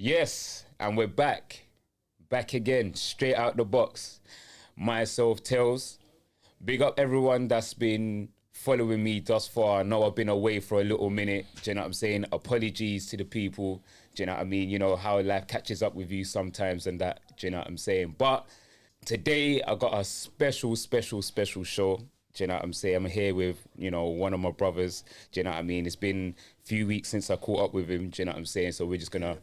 Yes, and we're back again, straight out the box. Myself, Tailz. Big up everyone that's been following me thus far. I know I've been away for a little minute. Do you know what I'm saying? Apologies to the people. Do you know what I mean? You know how life catches up with you sometimes and that. Do you know what I'm saying? But today I got a special show. Do you know what I'm saying? I'm here with, one of my brothers. Do you know what I mean? It's been a few weeks since I caught up with him. Do you know what I'm saying? So we're just going to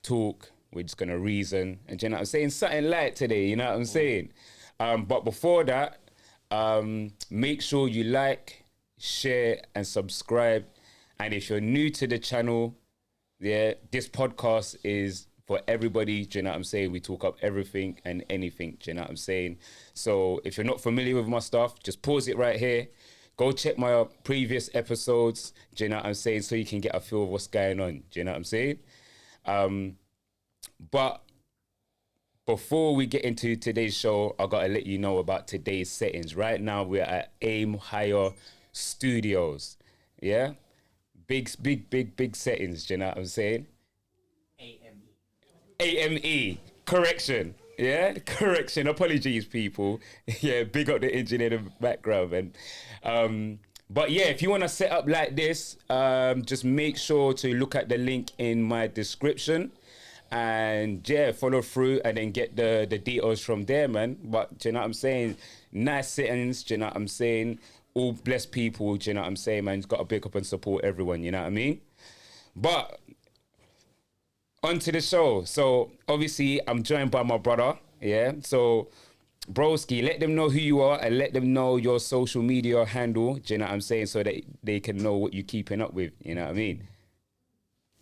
talk. We're just going to reason. And do you know what I'm saying? Something light today. You know what I'm saying? But before that, make sure you like, share, and subscribe. And if you're new to the channel, this podcast is for everybody. Do you know what I'm saying? We talk up everything and anything. Do you know what I'm saying? So if you're not familiar with my stuff, just pause it right here. Go check my previous episodes. Do you know what I'm saying? So you can get a feel of what's going on. Do you know what I'm saying? But before we get into today's show, I gotta let you know about today's settings. Right now, we're at Aim Higher Studios. Yeah? Big settings, do you know what I'm saying? AME. Correction. Yeah? Correction. Apologies, people. Yeah, big up the engineer in the background, man. But yeah, if you want to set up like this, just make sure to look at the link in my description. And yeah, follow through and then get the details from there, man. But do you know what I'm saying? Nice settings, do you know what I'm saying? All blessed people, do you know what I'm saying, man? You've got to pick up and support everyone, you know what I mean? But on to the show. So obviously I'm joined by my brother, yeah? So broski, let them know who you are and let them know your social media handle, do you know what I'm saying? So that they can know what you're keeping up with, you know what I mean?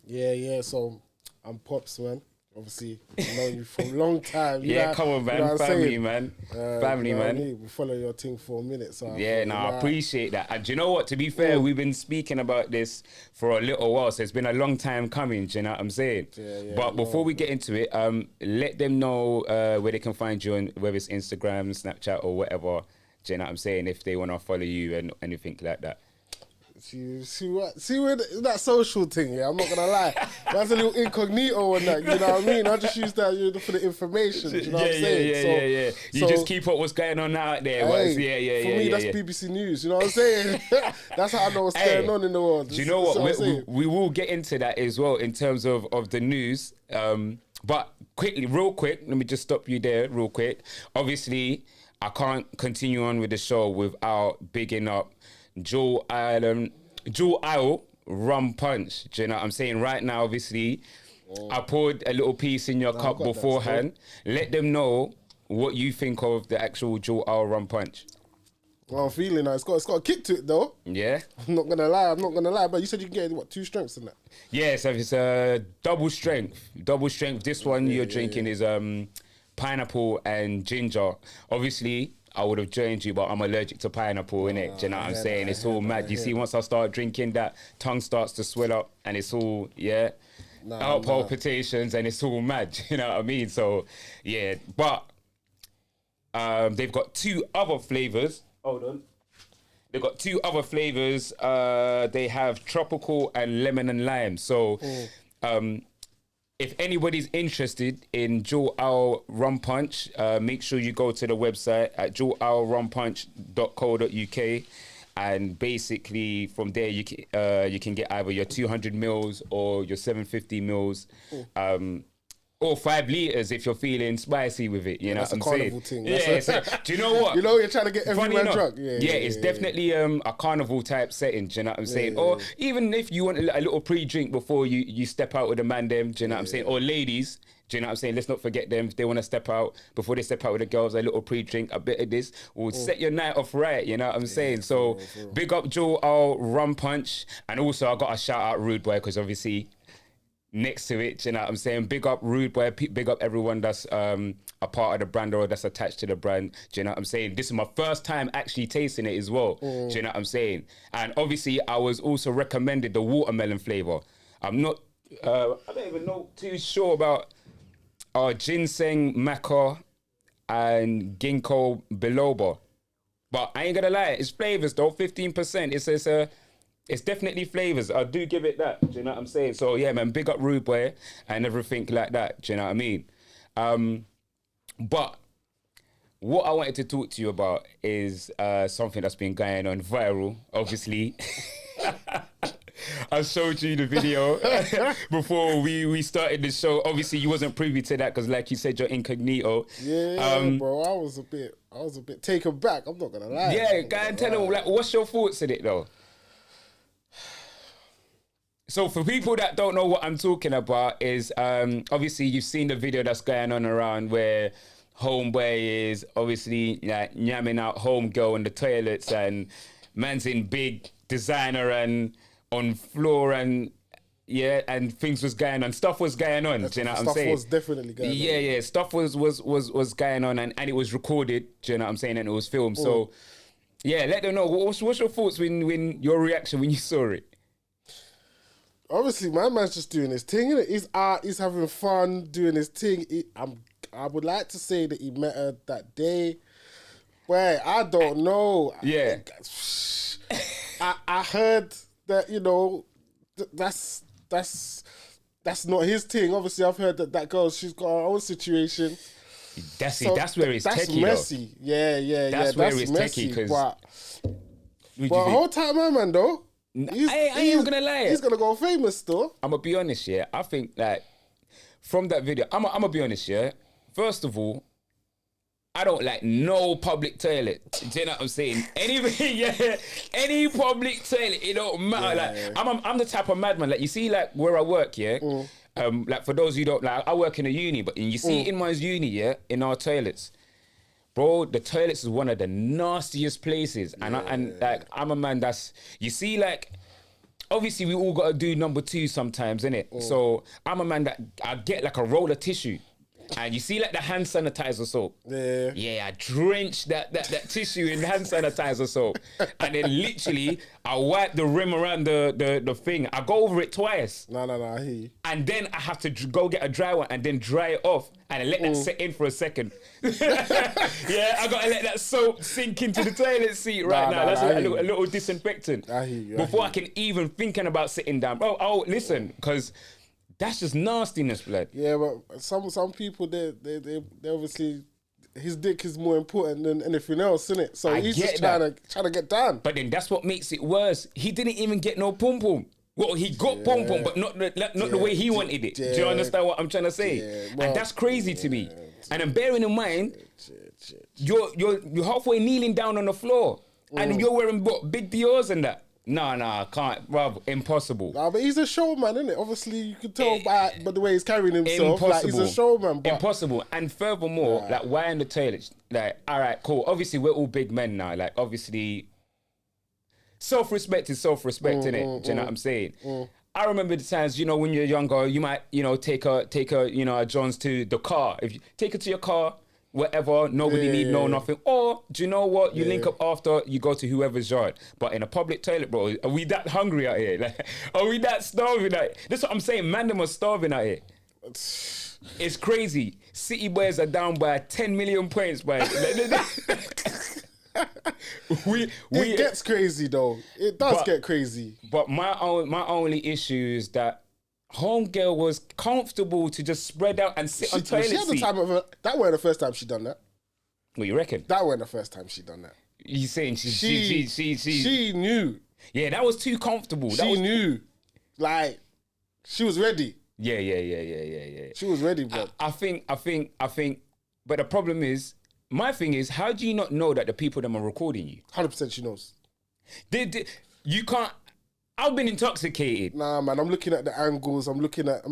Yeah, so I'm Popz, man. Obviously, I've known you for a long time. Come on, man. You know Family, man. Family, man. We follow your thing for a minute. So I appreciate that. And do you know what? To be fair, we've been speaking about this for a little while, so it's been a long time coming, do you know what I'm saying? But before we get into it, let them know where they can find you, on whether it's Instagram, Snapchat, or whatever, do you know what I'm saying, if they want to follow you and anything like that. See where that social thing, yeah, I'm not gonna lie. That's a little incognito on that, you know what I mean? I just use that for the information, you know what I'm saying? You just keep up what's going on out there. Hey, for me, that's BBC News, you know what I'm saying? That's how I know what's going on in the world. Do you know what? We will get into that as well in terms of the news. But real quick, let me just stop you there real quick. Obviously, I can't continue on with the show without bigging up Jewel Isle Rum Punch. Do you know what I'm saying? Right now, obviously, I poured a little piece in your cup beforehand. Let them know what you think of the actual Jewel Isle Rum Punch. Well, I'm feeling that. It's got a kick to it, though. Yeah? I'm not gonna lie. But you said you can get, 2 strengths in that? Yeah, so it's a double strength. This one you're drinking is pineapple and ginger. Obviously, I would have joined you, but I'm allergic to pineapple, innit? Do you know what I'm saying? It's all mad. You see, once I start drinking, that tongue starts to swell up and it's all, heart palpitations and it's all mad. You know what I mean? So, yeah. But they've got 2 other flavours. Hold on. They've got 2 other flavours. They have tropical and lemon and lime. So, if anybody's interested in Jewel Isle Rum Punch, make sure you go to the website at jewelislerumpunch.co.uk, and basically from there you can get either your 200 mils or your 750 mils, or 5 litres if you're feeling spicy with it. You know what I'm saying? Thing. Do you know what? You know, you're trying to get everyone drunk. It's definitely a carnival type setting. Do you know what I'm saying? Or even if you want a little pre-drink before you step out with the Mandem. Do you know what I'm saying? Or ladies. Do you know what I'm saying? Let's not forget them. If they want to step out, before they step out with the girls, a little pre-drink, a bit of this will set your night off right. You know what I'm saying? So big up Jewel Isle Rum Punch. And also I got to shout out Rude Boy, because obviously next to it, you know what I'm saying? Big up Rude Boy, big up everyone that's a part of the brand or that's attached to the brand. Do you know what I'm saying? This is my first time actually tasting it as well. Do you know what I'm saying? And obviously I was also recommended the watermelon flavour. I'm not, I don't even know too sure about ginseng, maca, and ginkgo biloba. But I ain't gonna lie, it's flavours though, 15%. It's a It's definitely flavors. I do give it that. Do you know what I'm saying? So yeah, man, big up Rude Boy and everything like that. Do you know what I mean? But what I wanted to talk to you about is something that's been going on viral, obviously. I showed you the video before we started the show. Obviously, you wasn't privy to that because, like you said, you're incognito. Yeah, bro. I was a bit taken back. I'm not gonna lie. Yeah, go and tell them. Like, what's your thoughts on it, though? So, for people that don't know what I'm talking about, is obviously you've seen the video that's going on around where homeboy is obviously like yamming out homegirl in the toilets, and man's in big designer and on floor, and yeah, and things was going on, stuff was going on. Do you know what I'm saying? Stuff was definitely going on. Yeah, stuff was going on, and it was recorded. Do you know what I'm saying? And it was filmed. So yeah, let them know what's your thoughts when your reaction when you saw it. Obviously, my man's just doing his thing. Innit? He's out. He's having fun doing his thing. I would like to say that he met her that day. Wait, I don't know. Yeah. I heard that, you know, that's not his thing. Obviously, I've heard that girl, she's got her own situation. That's where it's that's techie, messy. though. Yeah. That's where it's messy, techie, but hold tight, my man, though. I ain't even gonna lie. He's gonna go famous, though. I'm gonna be honest, yeah. I think that from that video, I'm gonna be honest, yeah. First of all, I don't like no public toilet. Do you know what I'm saying? Anything, yeah. Any public toilet, it don't matter. Yeah. Like I'm the type of madman. Like you see, like where I work, yeah. Like for those who don't like, I work in a uni, but you see in my uni, yeah, in our toilets, bro, the toilets is one of the nastiest places. And like I'm a man that's, you see, like obviously we all gotta do number 2 sometimes, innit? So I'm a man that I get like a roll of tissue. And you see like the hand sanitizer soap. Yeah, I drench that tissue in hand sanitizer soap. And then literally I wipe the rim around the thing. I go over it twice. No, I hear you. And then I have to go get a dry one and then dry it off and let that set in for a second. Yeah, I gotta let that soap sink into the toilet seat right now. That's a little disinfectant. I hear you. Before I can even thinking about sitting down. Oh, listen, because that's just nastiness, blood. Yeah, but some people they obviously, his dick is more important than anything else, isn't it? So he's just trying to get down. But then that's what makes it worse. He didn't even get no pum pum. Well, he got pum pum, but not the way he wanted it. Do you understand what I'm trying to say? Well, and that's crazy to me. And then bearing in mind, you're halfway kneeling down on the floor, and you're wearing big Dior's and that. No, I can't, bro. Impossible. Nah, but he's a showman, isn't it? Obviously, you can tell by the way he's carrying himself. Impossible. Like, he's a showman. But impossible. And furthermore, like, why in the toilet? Like, all right, cool. Obviously, we're all big men now. Like, obviously, self-respect is self-respect, innit? Do you know what I'm saying? I remember the times, you know, when you're younger, you might, you know, take a a Johns to the car. If you take it to your car, whatever, nobody need know nothing. Or, do you know what? You link up after, you go to whoever's yard. But in a public toilet, bro, are we that hungry out here? Like, are we that starving out here? That's what I'm saying. Mandem are starving out here. It's crazy. City boys are down by 10 million points, boy. It gets crazy, though. It does get crazy. But my only issue is that homegirl was comfortable to just spread out and sit on toilet seat. That weren't the first time she done that. What you reckon? That weren't the first time she done that. You saying she knew. Yeah, that was too comfortable. She knew. Like, she was ready. Yeah. She was ready, bro. I think. But the problem is, my thing is, how do you not know that the people that are recording you? 100% she knows. You can't. I've been intoxicated. Nah, man, I'm looking at the angles. I'm looking at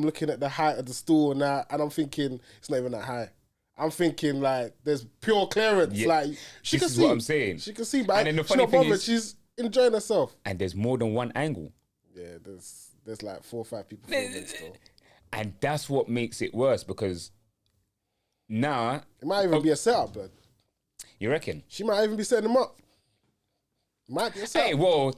the height of the stool now, and I'm thinking it's not even that high. I'm thinking like there's pure clearance. Yeah. Like she can see. What I'm saying. She can see, but and then the funny thing is, she's enjoying herself. And there's more than one angle. Yeah, there's like 4 or 5 people filming still. And that's what makes it worse because now it might even be a setup, blood. You reckon? She might even be setting them up. Might be a setup. Hey, whoa.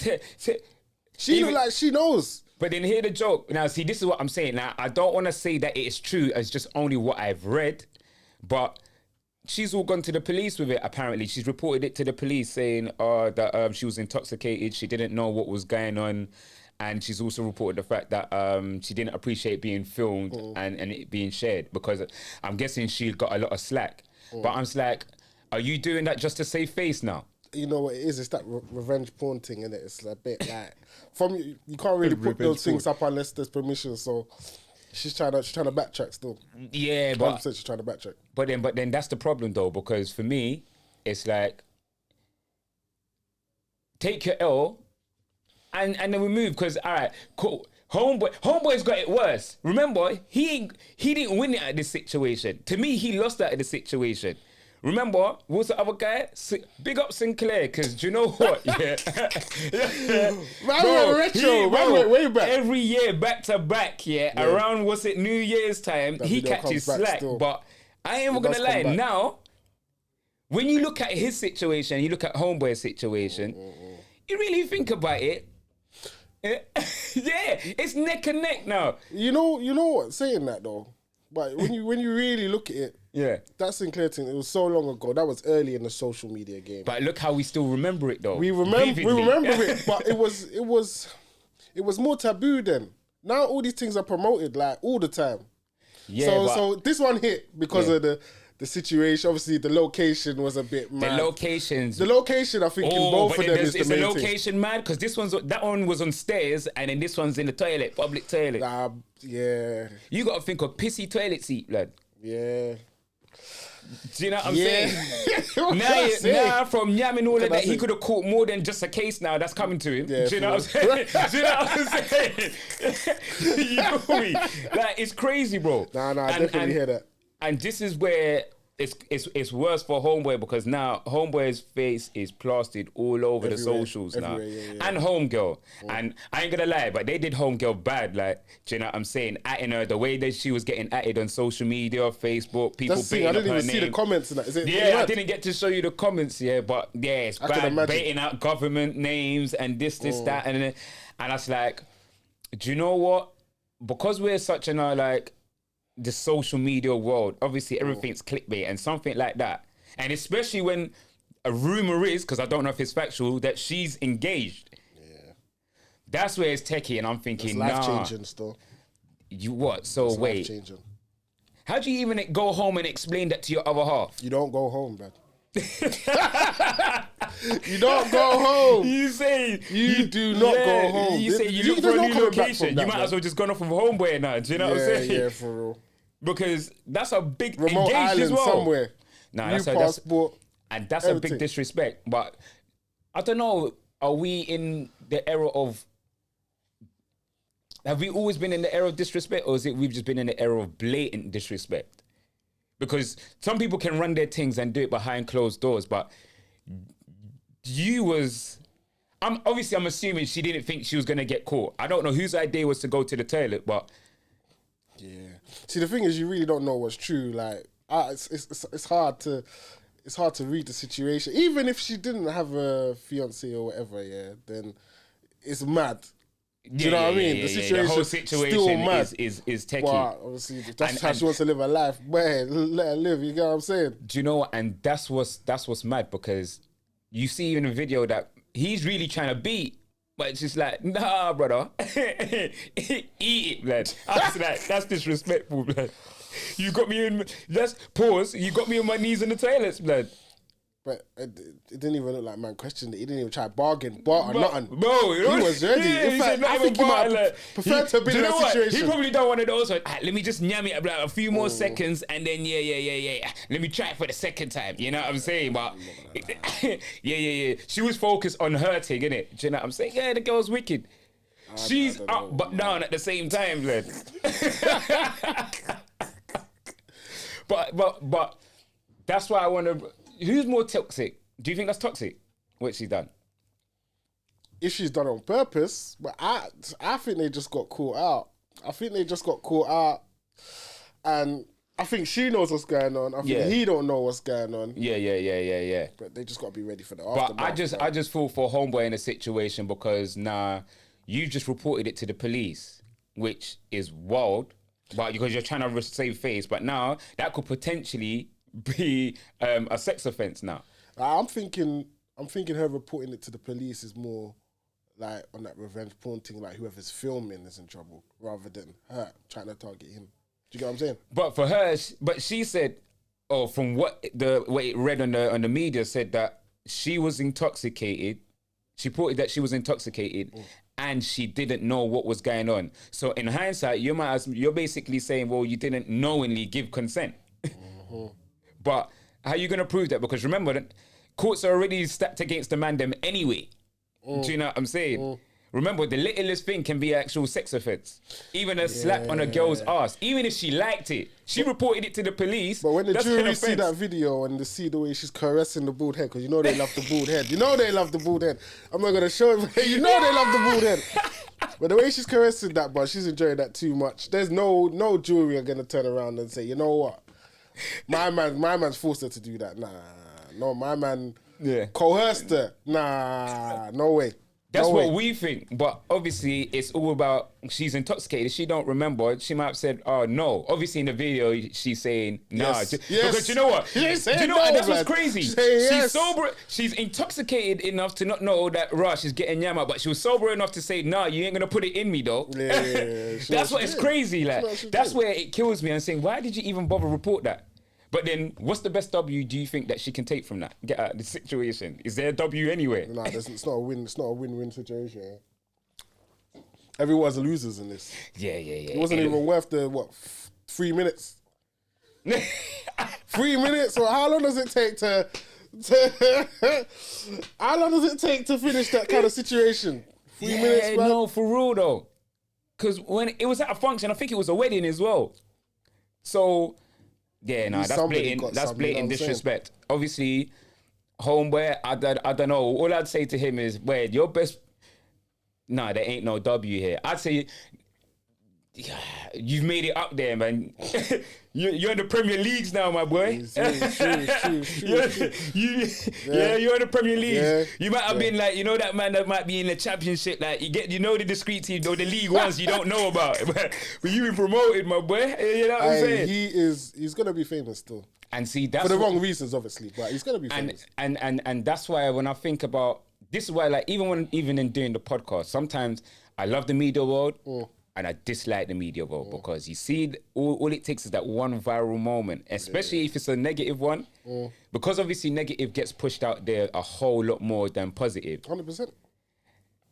She look like she knows. But then hear the joke. Now, see, this is what I'm saying. Now, I don't want to say that it is true. It's just only what I've read. But she's all gone to the police with it. Apparently, she's reported it to the police saying that she was intoxicated. She didn't know what was going on, and she's also reported the fact that she didn't appreciate being filmed and it being shared, because I'm guessing she got a lot of slack. But I'm just like, are you doing that just to save face now? You know what it is? It's that revenge porn thing, innit? It's a bit like you can't really put those things up unless there's permission. So she's trying to backtrack still. Yeah, but she's trying to backtrack. But then that's the problem though, because for me, it's like, take your L and then we move. Because all right, cool. Homeboy's got it worse. Remember, he didn't win it at this situation. To me, he lost out at the situation. Remember, what's the other guy? Big up Sinclair, because do you know what? Yeah. Bro, way back. Every year, back to back, around, New Year's time, he catches slack. Still. But I ain't even going to lie. Now, when you look at his situation, you look at Homeboy's situation, you really think about it, it's neck and neck now. You know what? Saying that though, but when you really look at it, that Sinclair thing, it was so long ago. That was early in the social media game. But look how we still remember it though. We remember it, but it was more taboo then. Now all these things are promoted like all the time. Yeah. So this one hit because of the situation. Obviously, the location was a bit mad. The location, I think, in both of them is the main thing. Is the location mad? Because that one was on stairs, and then this one's in the toilet, public toilet. Yeah. You got to think of pissy toilet seat, blood. Yeah. Do you know what I'm saying? Now from yamming all of that, he could have caught more than just a case now that's coming to him. Yeah, do you know what I'm saying? Do you know what I'm saying? You know me? Like, it's crazy, bro. I definitely hear that. And this is where it's worse for Homeboy, because now Homeboy's face is plastered all over the socials now. And Homegirl. And I ain't gonna lie, but they did Homegirl bad. Like, do you know what I'm saying? Atting her, the way that she was getting atted on social media, Facebook, people baiting up her name. I didn't even see the comments in that. Is it I didn't get to show you the comments, but it's bad. Baiting out government names and this, that, and I was like, do you know what? Because we're such in our like the social media world, obviously everything's clickbait and something like that, and especially when a rumor is, because I don't know if it's factual, that she's engaged. That's where it's techie, and I'm thinking, life changing still. You what? So it's wait, life-changing. How do you even go home and explain that to your other half? You don't go home, man. You don't go home. You say you do not go home. You say you look for a new location. You might as well just gone off with Homeboy now. Do you know what I'm saying? Yeah, for real. Because that's a big remote engaged island as well. Somewhere. Nah, new passport. That's everything. A big disrespect. But I don't know. Are we in the era of? Have we always been in the era of disrespect, or is it we've just been in the era of blatant disrespect? Because some people can run their things and do it behind closed doors, but I'm assuming she didn't think she was going to get caught. I don't know whose idea was to go to the toilet, but yeah. See, the thing is, you really don't know what's true. Like, it's hard to read the situation. Even if she didn't have a fiance or whatever, then it's mad. Do you know what I mean? The situation, the whole situation still mad. is techie. But obviously, that's how she wants to live her life. Man, let her live. You get what I'm saying? Do you know what? And that's what's mad, because you see in the video that he's really trying to beat, but it's just like, nah, brother, eat it, blood. That's disrespectful, blood. You got me in. Just pause. You got me on my knees in the toilets, blood. But it didn't even look like man questioned it. He didn't even try barter nothing. Bro, he was ready. In fact, I think he might prefer to be in that situation. He probably don't want to also. Let me just yam it like a few more seconds, and then yeah. Let me try it for the second time. You know what I'm saying? But yeah. She was focused on her thing, innit? Do you know what I'm saying? Yeah, the girl's wicked. She's up but down at the same time, blood. But that's why I want to. Who's more toxic? Do you think that's toxic? What she's done? If she's done it on purpose, but I think they just got caught out. And I think she knows what's going on. I think he don't know what's going on. Yeah. But they just got to be ready for the aftermath. But I just feel for Homeboy in a situation, because you just reported it to the police, which is wild. But because you're trying to save face, but now that could potentially be a sex offence now? I'm thinking her reporting it to the police is more like on that revenge porn thing, like whoever's filming is in trouble rather than her trying to target him. Do you get what I'm saying? But for her, but she said, oh, from what it read on the media said that she was intoxicated. She reported that she was intoxicated and she didn't know what was going on. So in hindsight, you're basically saying, well, you didn't knowingly give consent. But how are you going to prove that? Because remember, that courts are already stacked against the Mandem anyway. Do you know what I'm saying? Remember, the littlest thing can be actual sex offence. Even a slap on a girl's ass. Even if she liked it, she reported it to the police. But when the jury see that video and they see the way she's caressing the bald head, because you know they love the bald head. You know they love the bald head. I'm not going to show it. You know they love the bald head. But the way she's caressing that, but she's enjoying that too much. There's no jury are going to turn around and say, you know what? My man's forced her to do that. Nah, no, my man coerced her. Nah, no way. That's what we think, but obviously it's all about she's intoxicated. She don't remember. She might have said, "Oh no." Obviously in the video she's saying, "Nah," because you know what? Do you know what? That's what's crazy. She's sober. She's intoxicated enough to not know that Rush is getting yammer, but she was sober enough to say, "Nah, you ain't gonna put it in me, though." That's what it's crazy. Like that's where it kills me. I'm saying, why did you even bother report that? But then, what's the best W do you think that she can take from that? Get out of the situation. Is there a W anyway? Nah, it's not a win. It's not a win-win situation. Everyone's losers in this. Yeah. It wasn't even worth the 3 minutes. 3 minutes. Or how long does it take to how long does it take to finish that kind of situation? 3 minutes, man. No, for real though. Because when it was at a function, I think it was a wedding as well. So. Yeah, no, that's blatant disrespect. Obviously, homeboy, I don't know. All I'd say to him is, wait, your best... Nah, there ain't no W here. I'd say, you've made it up there, man. You're in the Premier Leagues now, my boy. True. You're in the Premier League. Yeah. You might have been like, you know, that man that might be in the Championship. Like you know the discreet team or the League Ones you don't know about. But you been promoted, my boy. You know what I'm saying? He's gonna be famous still. And see, that's for the wrong reasons, obviously, but he's gonna be famous. And that's why when I think about this is why, like, even in doing the podcast, sometimes I love the media world. And I dislike the media world because you see, all it takes is that one viral moment, especially if it's a negative one, because obviously negative gets pushed out there a whole lot more than positive. 100%.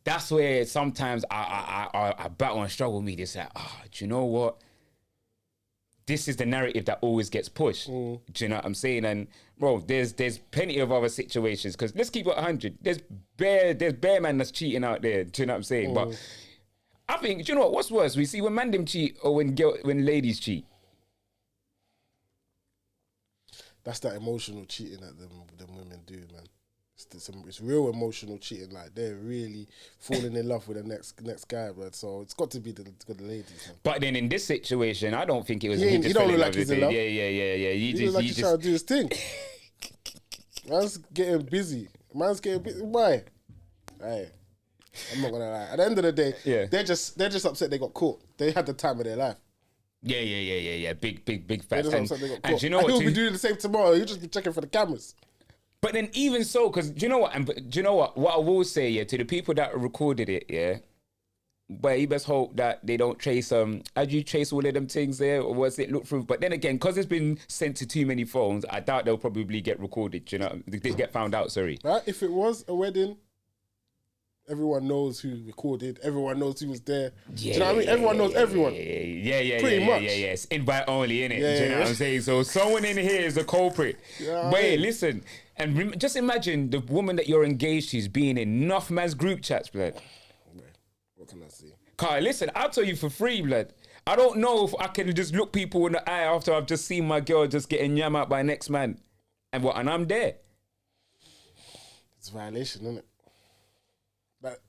That's where sometimes I battle and struggle with media. It's like, do you know what? This is the narrative that always gets pushed. Do you know what I'm saying? And bro, there's plenty of other situations. Because let's keep it 100. There's bare man that's cheating out there. Do you know what I'm saying? But I think, do you know what's worse? We see when Mandem cheat or when ladies cheat. That's that emotional cheating that them women do, man. It's real emotional cheating. Like they're really falling in love with the next guy, but so it's got to be the ladies. Man. But then in this situation, I don't think it was. He don't look like he's in love. Yeah. He look like he's trying to do his thing. Man's getting busy. Why? Hey. I'm not gonna lie. At the end of the day, they're just upset they got caught. They had the time of their life. Yeah. Big facts. And do you know what? He'll be doing the same tomorrow. He'll just be checking for the cameras. But then even so, because do you know what? Do you know what? What I will say, to the people that recorded it, but you best hope that they don't trace how do you trace all of them things there, or was it look through? But then again, because it's been sent to too many phones, I doubt they'll probably get recorded. You know, they get found out. Sorry. Right? If it was a wedding. Everyone knows who recorded. Everyone knows who was there. Do you know what I mean? Everyone knows everyone. Pretty much. It's invite only, innit? Do you know what I'm saying? So someone in here is a culprit. Wait, listen. And just imagine the woman that you're engaged to is being in enough man's group chats, blood. What can I say? Kai, listen, I'll tell you for free, blood. I don't know if I can just look people in the eye after I've just seen my girl just getting yam out by next man. And I'm there. It's a violation, isn't it? But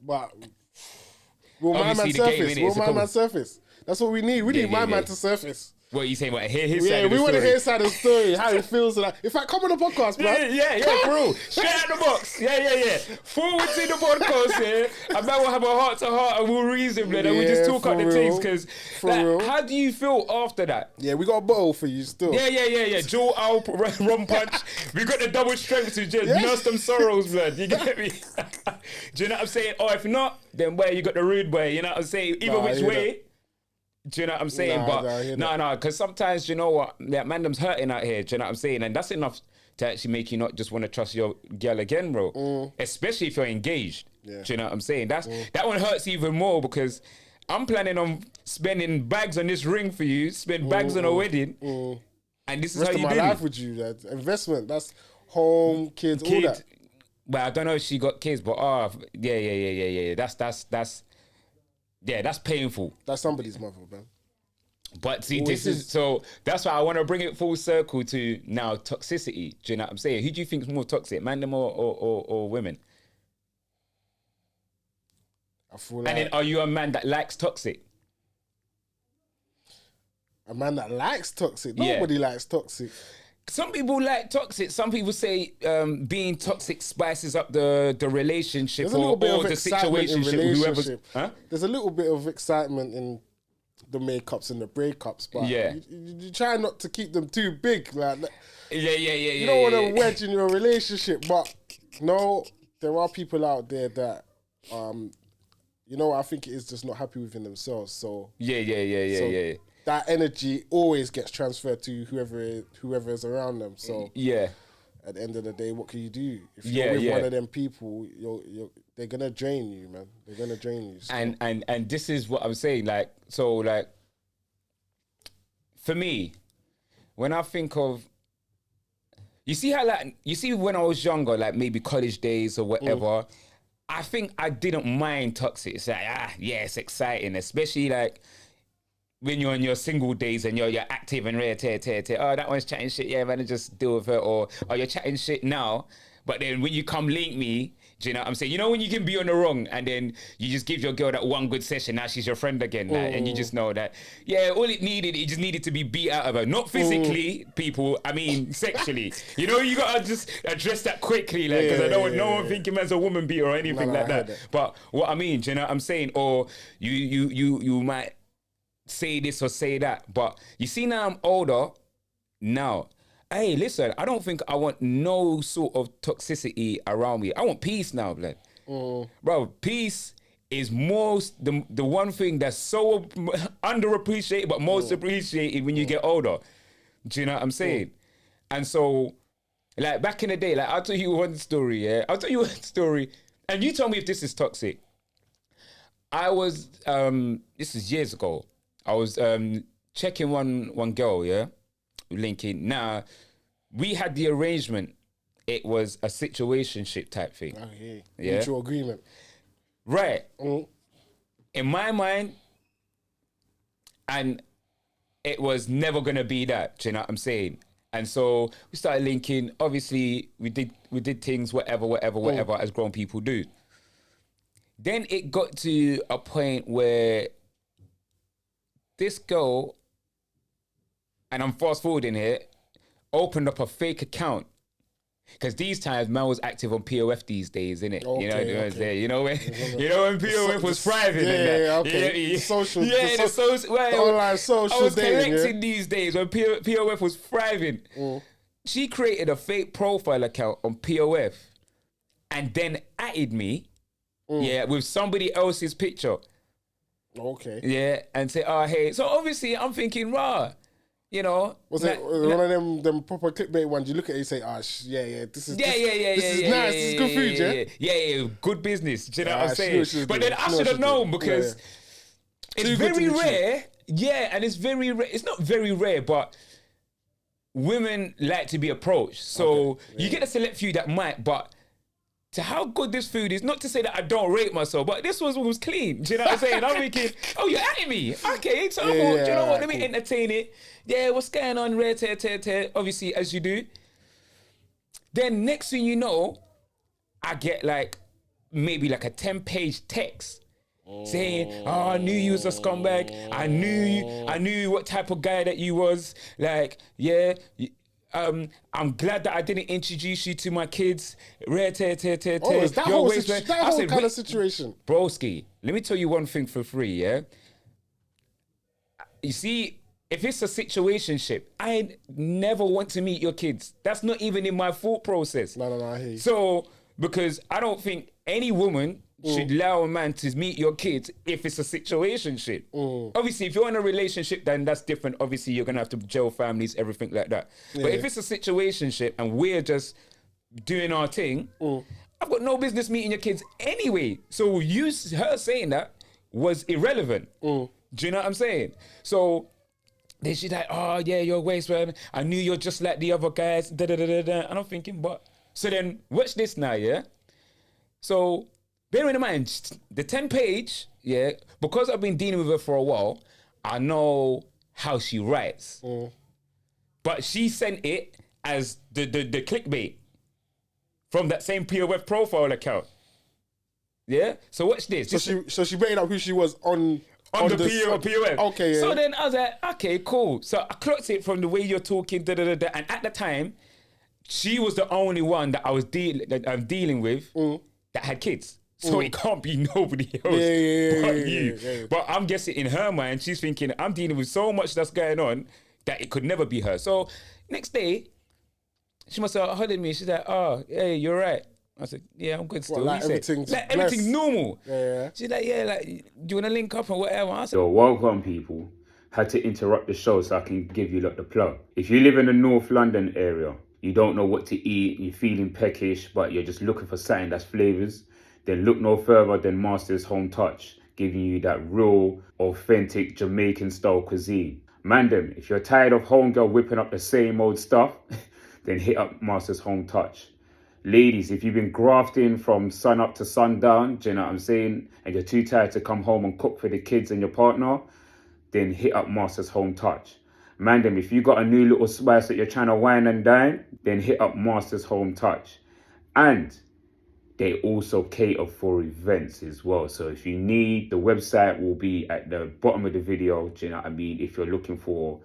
will my man surface? Will my man surface? That's what we need. We need my man to surface. What are you saying? What, hear his side Yeah, of the we want to story? hear his side of the story, how it feels. Like, in fact, come on the podcast, man. Yeah, bro. Straight out the box. Yeah. Forward to the podcast, yeah. And then we'll have a heart to heart and we'll reason, man. And we'll just talk out the things. Because, how do you feel after that? Yeah, we got a bottle for you still. Yeah. Jewel Isle Rum Punch. We got the double strength to just nurse them sorrows, blood. You get me? Do you know what I'm saying? Or if not, then where you got the rude boy. You know what I'm saying? Either which way. Do you know what I'm saying? No, because sometimes, you know what, that Mandem's hurting out here, do you know what I'm saying? And that's enough to actually make you not just want to trust your girl again, bro. Especially if you're engaged. Yeah. Do you know what I'm saying? That one hurts even more because I'm planning on spending bags on this ring for you, spend bags on a wedding, and this is how you do it. Rest of my life with you, that investment, that's home, kids, all that. Well, I don't know if she got kids, but yeah. That's painful. That's somebody's mother, man. But see, that's why I want to bring it full circle to now toxicity. Do you know what I'm saying? Who do you think is more toxic, Mandem or women? I feel like... And then are you a man that likes toxic? A man that likes toxic? Nobody likes toxic. Some people like toxic. Some people say being toxic spices up the relationship or the situation. There's a little bit of excitement in the makeups and the breakups, but you try not to keep them too big. Like, you don't want to wedge in your relationship, but no, there are people out there that, you know, I think it is just not happy within themselves. So yeah. That energy always gets transferred to whoever is around them. So at the end of the day, what can you do? If you're with one of them people, they're gonna drain you, man. They're gonna drain you. So. And this is what I'm saying. Like, for me, when I think of, you see when I was younger, like maybe college days or whatever, I think I didn't mind toxic. It's like, it's exciting, especially like when you're on your single days and you're active and ready to oh, that one's chatting shit, yeah, man, just deal with it. Or you're chatting shit now, but then when you come link me, do you know what I'm saying? You know when you can be on the wrong and then you just give your girl that one good session, now she's your friend again, like, and you just know that, all it just needed to be beat out of her. Not physically, people, I mean sexually. You know, you gotta just address that quickly, like, because I don't want no one thinking man's a woman beater or anything like that. But what I mean, do you know what I'm saying? Or you might say this or say that, but you see now I'm older now. Hey, listen, I don't think I want no sort of toxicity around me. I want peace now, blood. Bro, peace is the one thing that's so underappreciated but most appreciated when you get older. Do you know what I'm saying? And so, like, back in the day, like, I'll tell you one story, and you tell me if this is toxic. I was, this is years ago, I was checking one girl, linking. Now, we had the arrangement. It was a situationship type thing. Okay. Mutual agreement. Right. In my mind, and it was never going to be that. Do you know what I'm saying? And so we started linking. Obviously, we did things, whatever, as grown people do. Then it got to a point where this girl, and I'm fast forwarding here, opened up a fake account. Because these times, man was active on POF these days, innit? Okay. You know when POF was thriving. The online social. I was collecting these days when POF was thriving. She created a fake profile account on POF and then added me, with somebody else's picture. Okay. Yeah, and say, oh, hey. So obviously, I'm thinking, rah. You know, was it one of them proper clickbait ones? You look at it, you say, this is nice, this is good food, yeah, good business. Do you know what I'm saying? But then I should have known because it's very rare. Yeah, and it's very rare. It's not very rare, but women like to be approached. So you get a select few that might, but to how good this food is, not to say that I don't rate myself, but this was clean. Do you know what I'm saying? I'm thinking, oh, you're at me. Okay, so do you know what? Let me entertain it. Yeah, what's going on? Rare, tear, obviously, as you do. Then next thing you know, I get like maybe like a 10-page text saying, "Oh, I knew you was a scumbag. I knew what type of guy that you was. Like, yeah, I'm glad that I didn't introduce you to my kids. Oh, is that whole, kind of situation? Broski, let me tell you one thing for free, yeah? You see, if it's a situationship, I never want to meet your kids. That's not even in my thought process. No, I hear you. So, because I don't think any woman should allow a man to meet your kids if it's a situationship. Obviously, if you're in a relationship, then that's different. Obviously, you're going to have to gel families, everything like that. Yeah. But if it's a situationship and we're just doing our thing, I've got no business meeting your kids anyway. So her saying that was irrelevant. Do you know what I'm saying? So then she's like, "Oh yeah, you're a waste man. I knew you're just like the other guys." Da, da, da, da, da. And I'm thinking, but so then watch this now, yeah? So bearing in mind, the 10-page, yeah, because I've been dealing with her for a while, I know how she writes. But she sent it as the clickbait from that same POF profile account. Yeah? So watch this. So she made up who she was on the POF. Okay, yeah. So then I was like, okay, cool. So I clocked it from the way you're talking, da da da da. And at the time, she was the only one that I'm dealing with that had kids. So it can't be nobody else but you. Yeah. But I'm guessing in her mind, she's thinking, I'm dealing with so much that's going on that it could never be her. So next day, she must have hugged me. She's like, "Oh, hey, you're right." I said, "Yeah, I'm good still." Like everything's normal. Yeah. She's like, "Yeah, like, do you want to link up or whatever?" I said, So welcome people. Had to interrupt the show so I can give you the plug. If you live in the North London area, you don't know what to eat, you're feeling peckish, but you're just looking for something that's flavours, then look no further than Master's Home Touch, giving you that real, authentic Jamaican style cuisine. Mandem, if you're tired of homegirl whipping up the same old stuff, then hit up Master's Home Touch. Ladies, if you've been grafting from sun up to sundown, do you know what I'm saying, and you're too tired to come home and cook for the kids and your partner, then hit up Master's Home Touch. Mandem, if you got a new little spice that you're trying to wine and dine, then hit up Master's Home Touch. And they also cater for events as well. So if you need, the website will be at the bottom of the video. Do you know what I mean? If you're looking for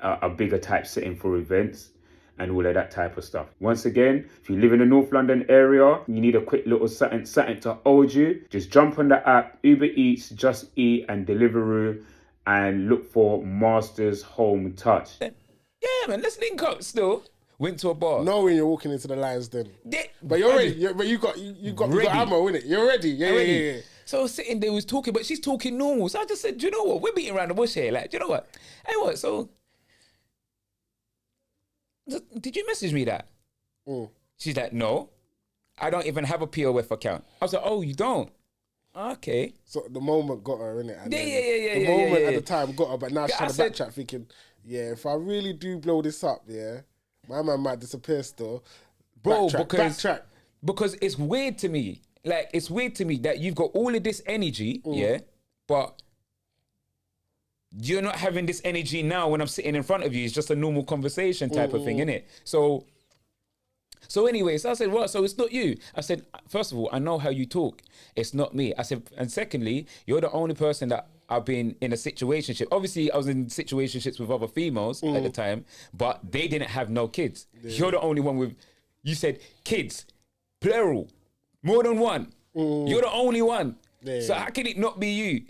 a bigger type setting for events and all of that type of stuff. Once again, if you live in the North London area, you need a quick little something to hold you, just jump on the app, Uber Eats, Just Eat and Deliveroo, and look for Master's Home Touch. "Yeah, man, let's link up still." Went to a bar. Knowing you're walking into the Lions Den. But you're ready. But you got ammo, innit? You're ready. Yeah. So I was sitting there, was talking, but she's talking normal. So I just said, "Do you know what? We're beating around the bush here. Like, do you know what? Hey, what? So, did you message me that?" She's like, "No, I don't even have a POF account." I was like, "Oh, you don't? Okay." So the moment got her, innit? And Yeah. The moment at the time got her, but now she's trying to backtrack thinking, yeah, if I really do blow this up, yeah, my man might disappear still. Bro, Backtrack. Because it's weird to me. Like, it's weird to me that you've got all of this energy, yeah, but you're not having this energy now when I'm sitting in front of you. It's just a normal conversation type of thing, innit? So anyways, I said, "What? So it's not you?" I said, "First of all, I know how you talk. It's not me." I said, "And secondly, you're the only person that I've been in a situationship." Obviously, I was in situationships with other females at the time, but they didn't have no kids. Yeah. You're the only one with, you said kids, plural, more than one. You're the only one. Yeah. So how can it not be you?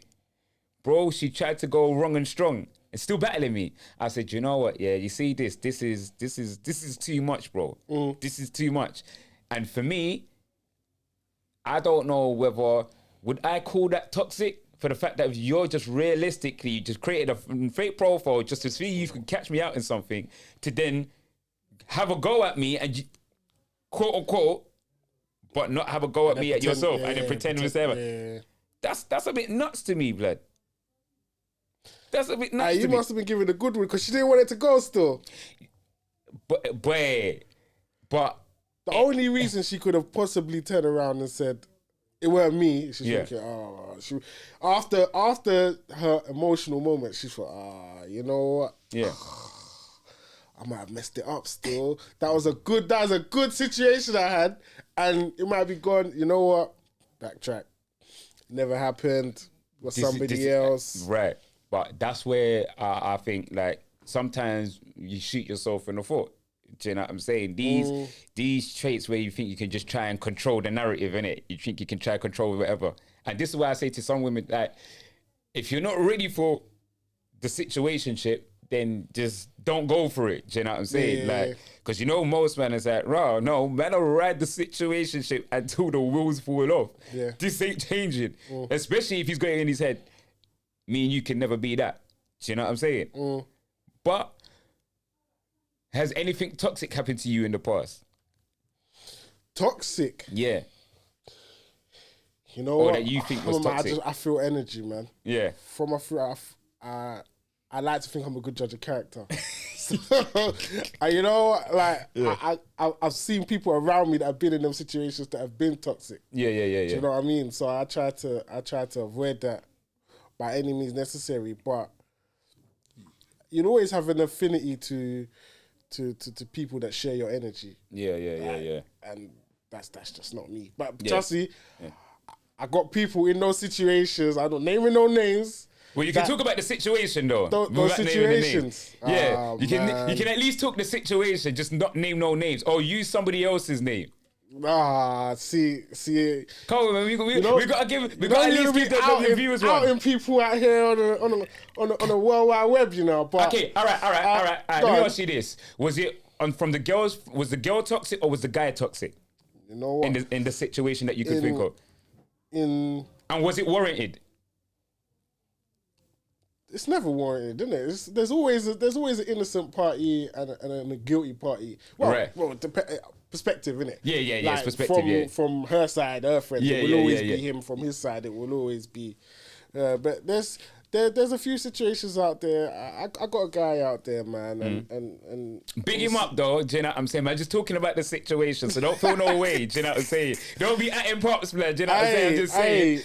Bro, she tried to go wrong and strong and still battling me. I said, "You know what? Yeah, you see this is too much, bro. This is too much." And for me, I don't know whether, would I call that toxic? For the fact that you're just realistically just created a fake profile just to see if you can catch me out in something, to then have a go at me and quote unquote, but not have a go at me at yourself and then pretend it was there. Yeah. That's a bit nuts to me, blood. That's a bit nuts to me. You must have been giving a good one because she didn't want it to go still. But the only reason she could have possibly turned around and said, "It weren't me," she's thinking, after her emotional moment, she's thought, you know what? Yeah. I might have messed it up still. That was a good situation I had, and it might be gone, you know what? Backtrack. never happened, was This- somebody this- else. Right. But that's where I think like sometimes you shoot yourself in the foot. Do you know what I'm saying? These traits where you think you can just try and control the narrative, innit? You think you can try and control whatever. And this is why I say to some women, like, if you're not ready for the situationship, then just don't go for it. Do you know what I'm saying? Yeah. Like, because you know most men is like, raw, no, man will ride the situationship until the wheels fall off. Yeah. This ain't changing. Especially if he's going in his head, me and you can never be that. Do you know what I'm saying? But has anything toxic happened to you in the past? Toxic. Yeah. You know Or what? that you think was I'm a man, toxic. I feel energy, man. Yeah. From I like to think I'm a good judge of character. So, you know, like I've seen people around me that have been in them situations that have been toxic. Yeah. Do you know what I mean? So I try to avoid that by any means necessary. But you'll always have an affinity to people that share your energy. Yeah. And that's just not me. But trust me, I got people in those situations. I don't naming no names. Well, you can talk about the situation though. Those without naming the name. situations. Yeah, Oh, you can at least talk the situation, just not name no names or use somebody else's name. See. Come on, man, we gotta at least give the viewers one. outing people out here on the World Wide Web, you know. But Okay, all right. Let me go on. ask you this: was it from the girls? Was the girl toxic or was the guy toxic You know what? in the situation that you could think of? In And was it warranted? it's never warranted, isn't it? There's always an innocent party and a guilty party. Right. Perspective, innit? Yeah, it's Like, perspective, from her side, her friend, Yeah, it will yeah, always yeah, be yeah. him. From his side, it will always be. But there's a few situations out there. I got a guy out there, man, and Big him up though, do you know what I'm saying? I'm just talking about the situation, so don't feel no way, do you know what I'm saying? Don't be at him props, blood, do you know what I'm saying? I'm just saying,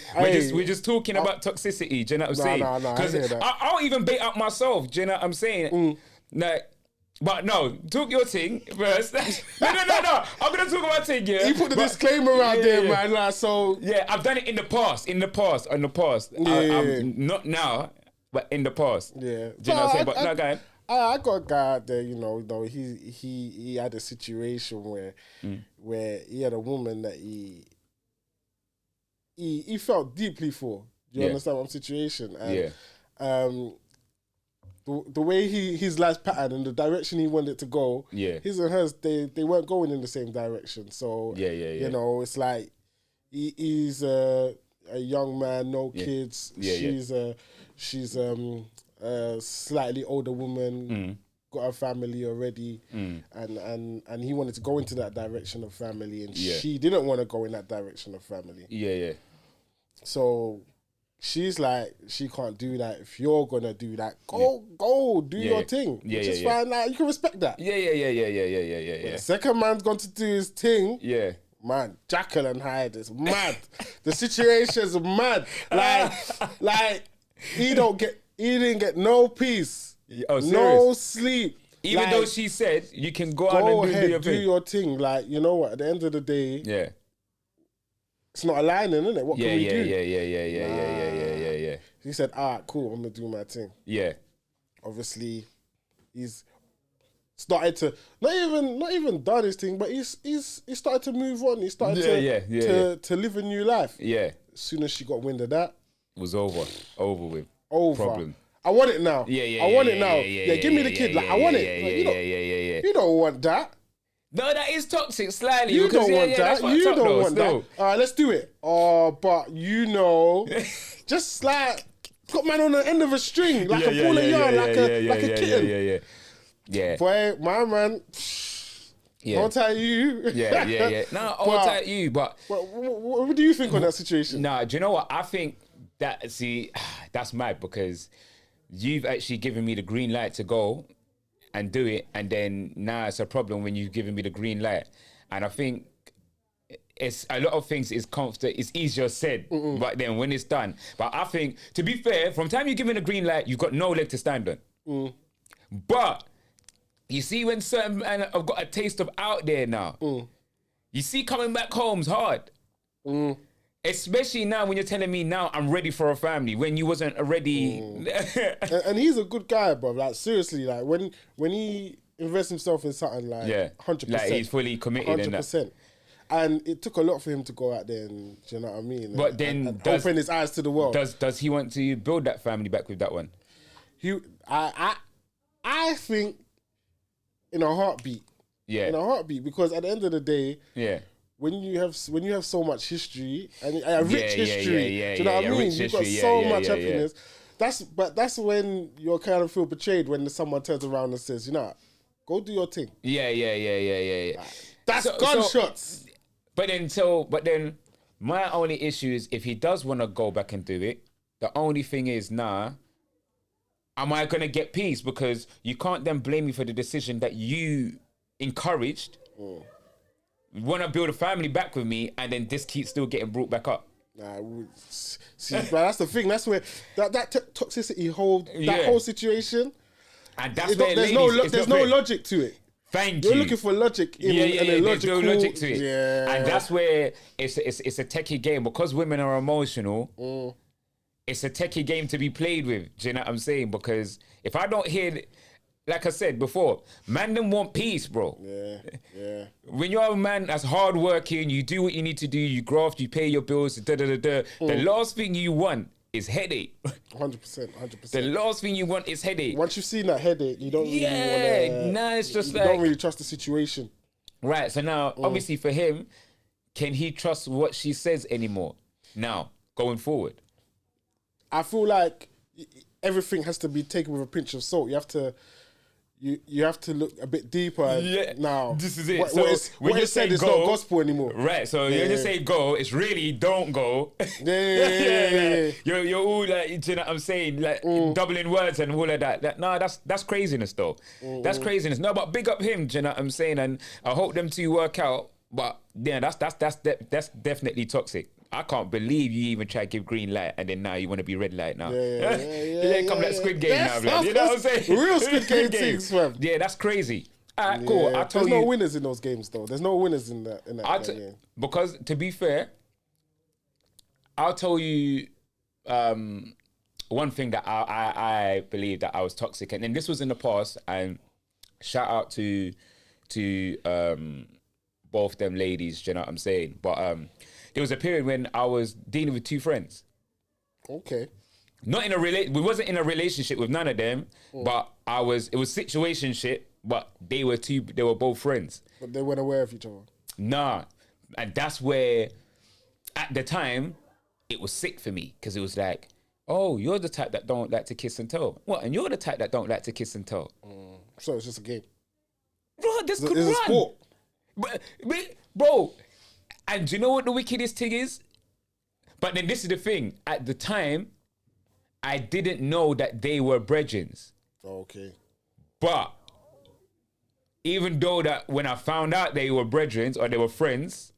we're just talking about toxicity, do you know what I'm saying? No, I hear that. I'll even bait up myself, do you know what I'm saying? Like, but no, talk your thing first. No, I'm gonna talk about thing, yeah. he put the disclaimer out there, man. Like, so Yeah, I've done it in the past. I'm not now, but in the past. yeah. Do you know what I'm saying? But no, go ahead. I got a guy out there, you know, he had a situation where he had a woman that he felt deeply for. Do you Yeah. understand what situation? And, Yeah. the way his life's pattern and the direction he wanted it to go, Yeah. his and hers, they weren't going in the same direction. So Yeah. you know, it's like he's a young man, no kids. Yeah, She's a slightly older woman, got a family already, and he wanted to go into that direction of family, and she didn't want to go in that direction of family. Yeah. So she's like, she can't do that. If you're gonna do that, go do your thing. Yeah, Which is yeah. fine. Like, you can respect that. Yeah. The second man's gone to do his thing. Yeah. Man, Jackal and Hyde is mad. The situation's mad. Like he didn't get no peace. Oh, no sleep. Even Like, though she said you can go out go and do ahead, your do thing. your thing. Like, you know what? At the end of the day, Yeah. it's not aligning, isn't it? What can we do? Yeah. He said, "All right, cool. I'm gonna do my thing." Yeah. Obviously, he's started to not even done his thing, but he's started to move on. He started to live a new life. Yeah. As soon as she got wind of that, It was over with. over. Problem. I want it now. Yeah. I want it now. Yeah, give me the kid. Like, I want it. Like, you don't want that. No, that is toxic slightly. You because, don't want that's that. fucked You up don't though, want still. that. All right, let's do it. Oh, but you know, just like got man on the end of a string, like a ball of yarn, like a kitten. Yeah. Boy, my man. Yeah. I'll tell you. Yeah. No, I'll tell you, but What do you think on that situation? nah, do you know what? I think that's mad because you've actually given me the green light to go and do it, and then now it's a problem when you've given me the green light. And I think it's a lot of things is it's easier said, but then when it's done. But I think, to be fair, from the time you're given a green light, you've got no leg to stand on. But you see, when certain men have got a taste of out there now, you see coming back home's hard. Especially now when you're telling me now I'm ready for a family when you wasn't already. And he's a good guy, bro. Like seriously, like when he invests himself in something, like 100%, like he's fully committed in that. 100%. And it took a lot for him to go out there and, do you know what I mean? But then and open his eyes to the world. Does he want to build that family back with that one? I think in a heartbeat. Yeah. In a heartbeat, because at the end of the day, yeah. When you have so much history and a rich history, do you know what I mean? You've got history, so much happiness. That's when you kind of feel betrayed when someone turns around and says, you know, go do your thing. Yeah. That's gunshots. But then my only issue is if he does want to go back and do it, the only thing is, am I going to get peace? Because you can't then blame me for the decision that you encouraged. Want to build a family back with me, and then this keeps still getting brought back up. See, but that's the thing. That's where that toxicity that whole situation. And that's there's no logic to it. Thank you. You're looking for logic in a logical. There's no logic to it. Yeah. And that's where it's a techie game because women are emotional. It's a techie game to be played with. Do you know what I'm saying? Because if I don't hear. Like I said before, Mandem want peace, bro. Yeah. When you're a man that's hardworking, you do what you need to do, you graft, you pay your bills, The last thing you want is headache. 100%. The last thing you want is headache. Once you've seen that headache, you don't really want to... Nah, it's just you don't really trust the situation. Right, so now, obviously for him, can he trust what she says anymore? Now, going forward. I feel like everything has to be taken with a pinch of salt. You have to... You have to look a bit deeper now. This is it. What you said is not gospel anymore. Right. So when you say go, it's really don't go. Yeah. You're all like, do you know what I'm saying? Like doubling words and all of that. No, that's craziness though. That's craziness. No, but big up him. Do you know what I'm saying? And I hope them two work out. But yeah, that's definitely toxic. I can't believe you even try to give green light and then now you want to be red light now. Yeah. Come like Squid Game now, blood. You know what I'm saying? Real Squid Game things, fam. Yeah, that's crazy. All right, cool. There's no winners in those games, though. There's no winners in that game. Because, to be fair, I'll tell you one thing that I believe that I was toxic. And this was in the past. And shout out to both them ladies, do you know what I'm saying? But there was a period when I was dealing with two friends. Okay. Not in we wasn't in a relationship with none of them, but it was situationship, but they were both friends. But they weren't aware of each other. Nah. And that's where at the time it was sick for me because it was like, oh, you're the type that don't like to kiss and tell. What? And you're the type that don't like to kiss and tell. So it's just a game. Bro, this could run. It's a sport. But, bro, and do you know what the wickedest thing is? But then this is the thing. At the time, I didn't know that they were brethrens. Okay. But even though that when I found out they were brethrens or they were friends,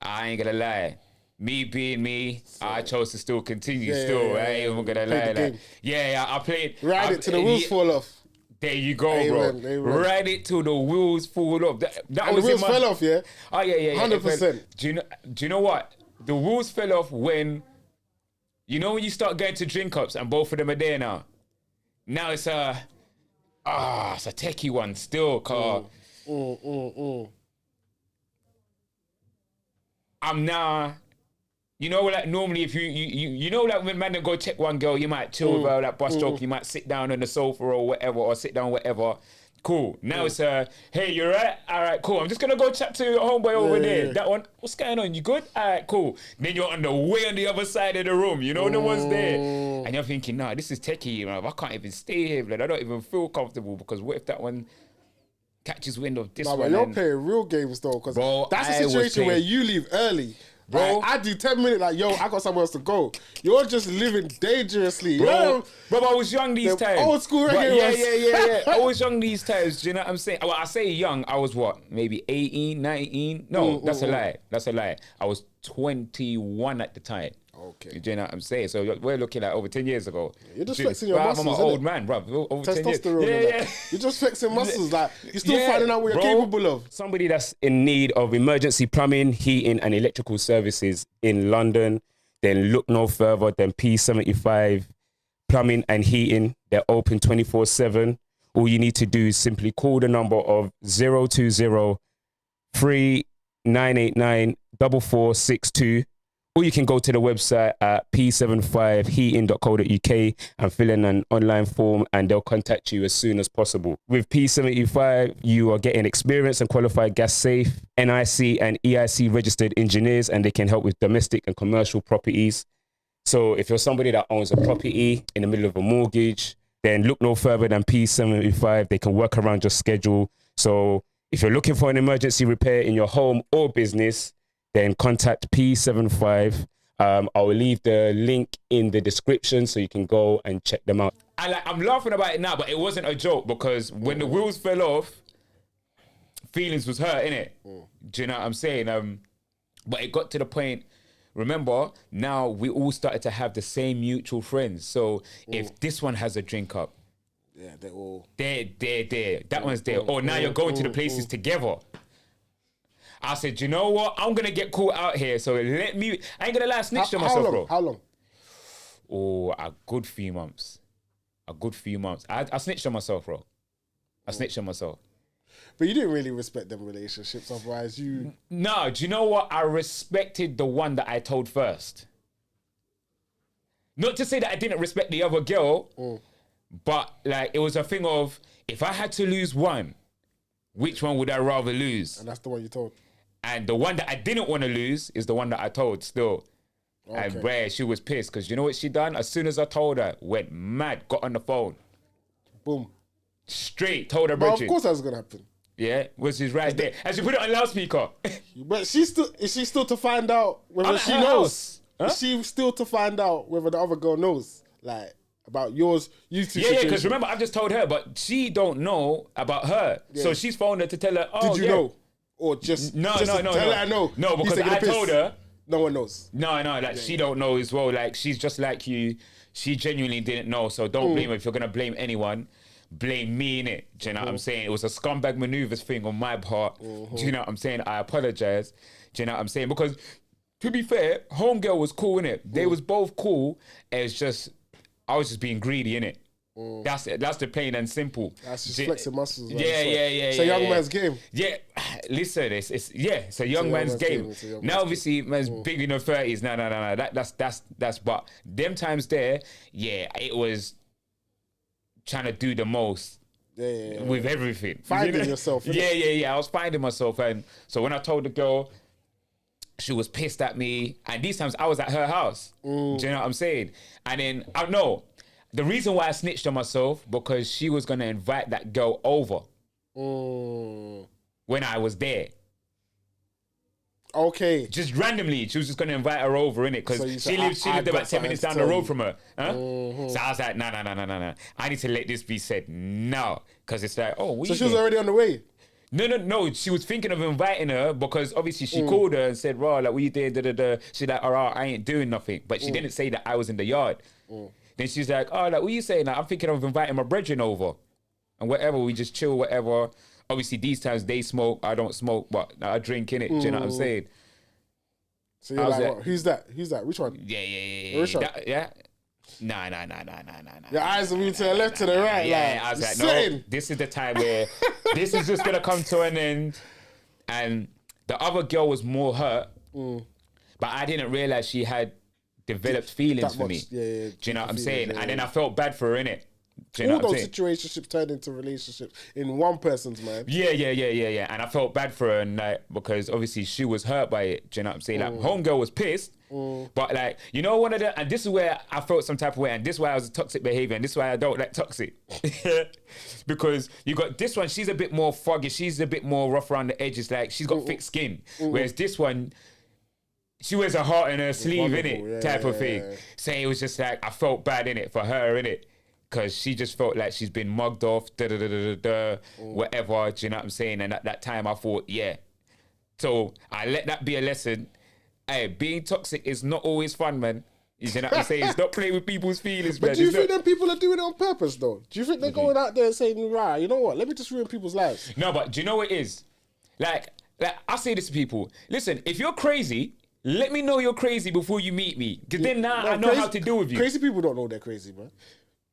I ain't gonna lie. Me being me, I chose to still continue. I ain't even gonna lie. Like, I played. Ride it till the wheels fall off. There you go, bro. Ride it till the wheels fall off. That and was the wheels fell off, yeah? Oh, yeah. 100%. Do you know what? The wheels fell off when when you start going to drink ups and both of them are there now. Now it's a techie one still, car. I'm now... like normally if you like when man go check one girl, you might chill with her, like bus stroke, you might sit down on the sofa or whatever, or sit down whatever. Cool. Now it's hey, you right? All right, cool. I'm just gonna go chat to a homeboy over there. That one, what's going on? You good? All right, cool. Then you're on the way on the other side of the room. You know the one's there, and you're thinking, nah, this is techie. Man. I can't even stay here. Like, I don't even feel comfortable because what if that one catches wind of this one? But you're playing real games though, because that's a situation where you leave early. Bro, I do 10 minutes like, yo, I got somewhere else to go. You're just living dangerously. Bro, I was young these times. Old school Yeah. I was young these times. Do you know what I'm saying? Well, I say young. I was what? Maybe 18, 19? No, that's a lie. That's a lie. I was 21 at the time. Okay. Do you know what I'm saying? So we're looking at over 10 years ago. You're just flexing your muscles, I'm an innit? old man, bruv. Over 10 years. Testosterone. Yeah, and yeah. that. You're just flexing muscles. Like you're still finding out what you're capable of. Somebody that's in need of emergency plumbing, heating, and electrical services in London, then look no further than P75 Plumbing and Heating. They're open 24/7. All you need to do is simply call the number of 020-3989-4462. Or you can go to the website at p75heating.co.uk and fill in an online form and they'll contact you as soon as possible. With P75, you are getting experienced and qualified gas safe, NIC and EIC registered engineers, and they can help with domestic and commercial properties. So if you're somebody that owns a property in the middle of a mortgage, then look no further than P75. They can work around your schedule. So if you're looking for an emergency repair in your home or business, then contact P75. I'll leave the link in the description so you can go and check them out. I'm laughing about it now, but it wasn't a joke because when the wheels fell off, feelings was hurt, innit? Do you know what I'm saying? But it got to the point, remember, now we all started to have the same mutual friends. So if this one has a drink up, yeah, they're all... There. That one's there. Or now you're going to the places together. I said, you know what? I'm going to get caught out here. So let me... I ain't going to lie, snitch to myself, bro. How long? Oh, a good few months. I snitched on myself, bro. I snitched on myself. But you didn't really respect them relationships. Otherwise, you... No, do you know what? I respected the one that I told first. Not to say that I didn't respect the other girl, but like it was a thing of, if I had to lose one, which one would I rather lose? And that's the one you told. And the one that I didn't want to lose is the one that I told still. Okay. And where she was pissed because you know what she done? As soon as I told her, went mad, got on the phone. Boom. Straight, told her But Bridget. of course that's going to happen. Yeah, was she's right there. And she put it on loudspeaker. But is she still to find out whether I'm at she her knows? house. Huh? Is she still to find out whether the other girl knows? Like, about yours, you two Yeah, because remember, I just told her, but she don't know about her. Yeah. So she's phoned her to tell her, oh, Did you know? Or just, No, just to tell her I know? No, He's because taking I the piss. told her. No one knows. No, like she don't know as well. Like she's just like you. She genuinely didn't know. So don't blame her. If you're gonna blame anyone, blame me in it. Do you know what I'm saying? It was a scumbag maneuvers thing on my part. Do you know what I'm saying? I apologize. Do you know what I'm saying? Because to be fair, homegirl was cool in it. They was both cool. It's just I was just being greedy in it. That's it. That's the plain and simple. That's just flexing muscles. Man. Yeah. It's a young man's game. Yeah, listen, it's a young man's game. Now, obviously, man's big in the 30s. No. That's. But them times there, yeah, it was trying to do the most. Yeah. With everything. Finding yourself. innit? Yeah. I was finding myself, and so when I told the girl, she was pissed at me, and these times I was at her house. Do you know what I'm saying? And then I know. The reason why I snitched on myself because she was gonna invite that girl over when I was there. Okay. Just randomly, she was just gonna invite her over, innit? Because So you she said, lived I about got 10 minutes down something the to road tell from her. Huh? So I was like, no. I need to let this be said now. Because it's like, oh, So she was already on the way. No. She was thinking of inviting her because obviously she called her and said, "Raw, like, what you doing?" She's like, "All right, I ain't doing nothing." But she didn't say that I was in the yard. Then she's like, "Oh, like, what you saying? Like, I'm thinking of inviting my brethren over, and whatever. We just chill, whatever." Obviously, these times they smoke. I don't smoke, but I drink in it. Do you know what I'm saying? So you're like, what? Who's that? Which one? Yeah. Which one? Yeah. Nah. Your eyes are moving to the left, to the right. Yeah, like, I was like, sitting. no, this is the time where this is just gonna come to an end. And the other girl was more hurt, but I didn't realize she had developed feelings for me. Yeah. Do you know what I'm saying? Yeah. And then I felt bad for her, innit? Do you know All what I'm those saying? situationships turn into relationships in one person's mind. Yeah. And I felt bad for her, and like, because obviously she was hurt by it. Do you know what I'm saying? Like, homegirl was pissed, but like, you know, one of the, and this is where I felt some type of way, and this is why I was a toxic behavior, and this is why I don't like toxic. Because you got this one, she's a bit more foggy, she's a bit more rough around the edges, like she's got thick skin, whereas this one, she wears a heart in her sleeve, innit, type of thing. So it was just like, I felt bad in it for her, innit. Because she just felt like she's been mugged off, whatever, do you know what I'm saying? And at that time, I thought, yeah. So I let that be a lesson. Hey, being toxic is not always fun, man. You know what I'm saying? Stop playing with people's feelings, man. But do you think them people are doing it on purpose, though? Do you think they're going out there and saying, right, you know what? Let me just ruin people's lives. No, but do you know what it is? Like I say this to people. Listen, if you're crazy, let me know you're crazy before you meet me. Because then now I know how to deal with you. Crazy people don't know they're crazy, man.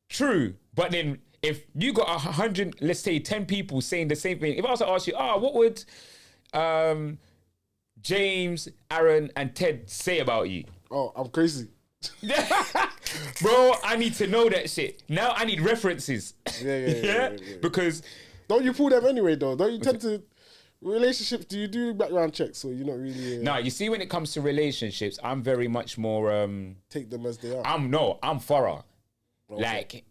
True. But then if you got 100, let's say 10 people saying the same thing. If I was to ask you, what would James, Aaron, and Ted say about you? Oh, I'm crazy. Bro, I need to know that shit. Now I need references. Yeah. Because don't you pull them anyway, though? Don't you tend to... Relationships, do you do background checks or you're not really... No, you see, when it comes to relationships, I'm very much more... take them as they are. I'm thorough. Okay.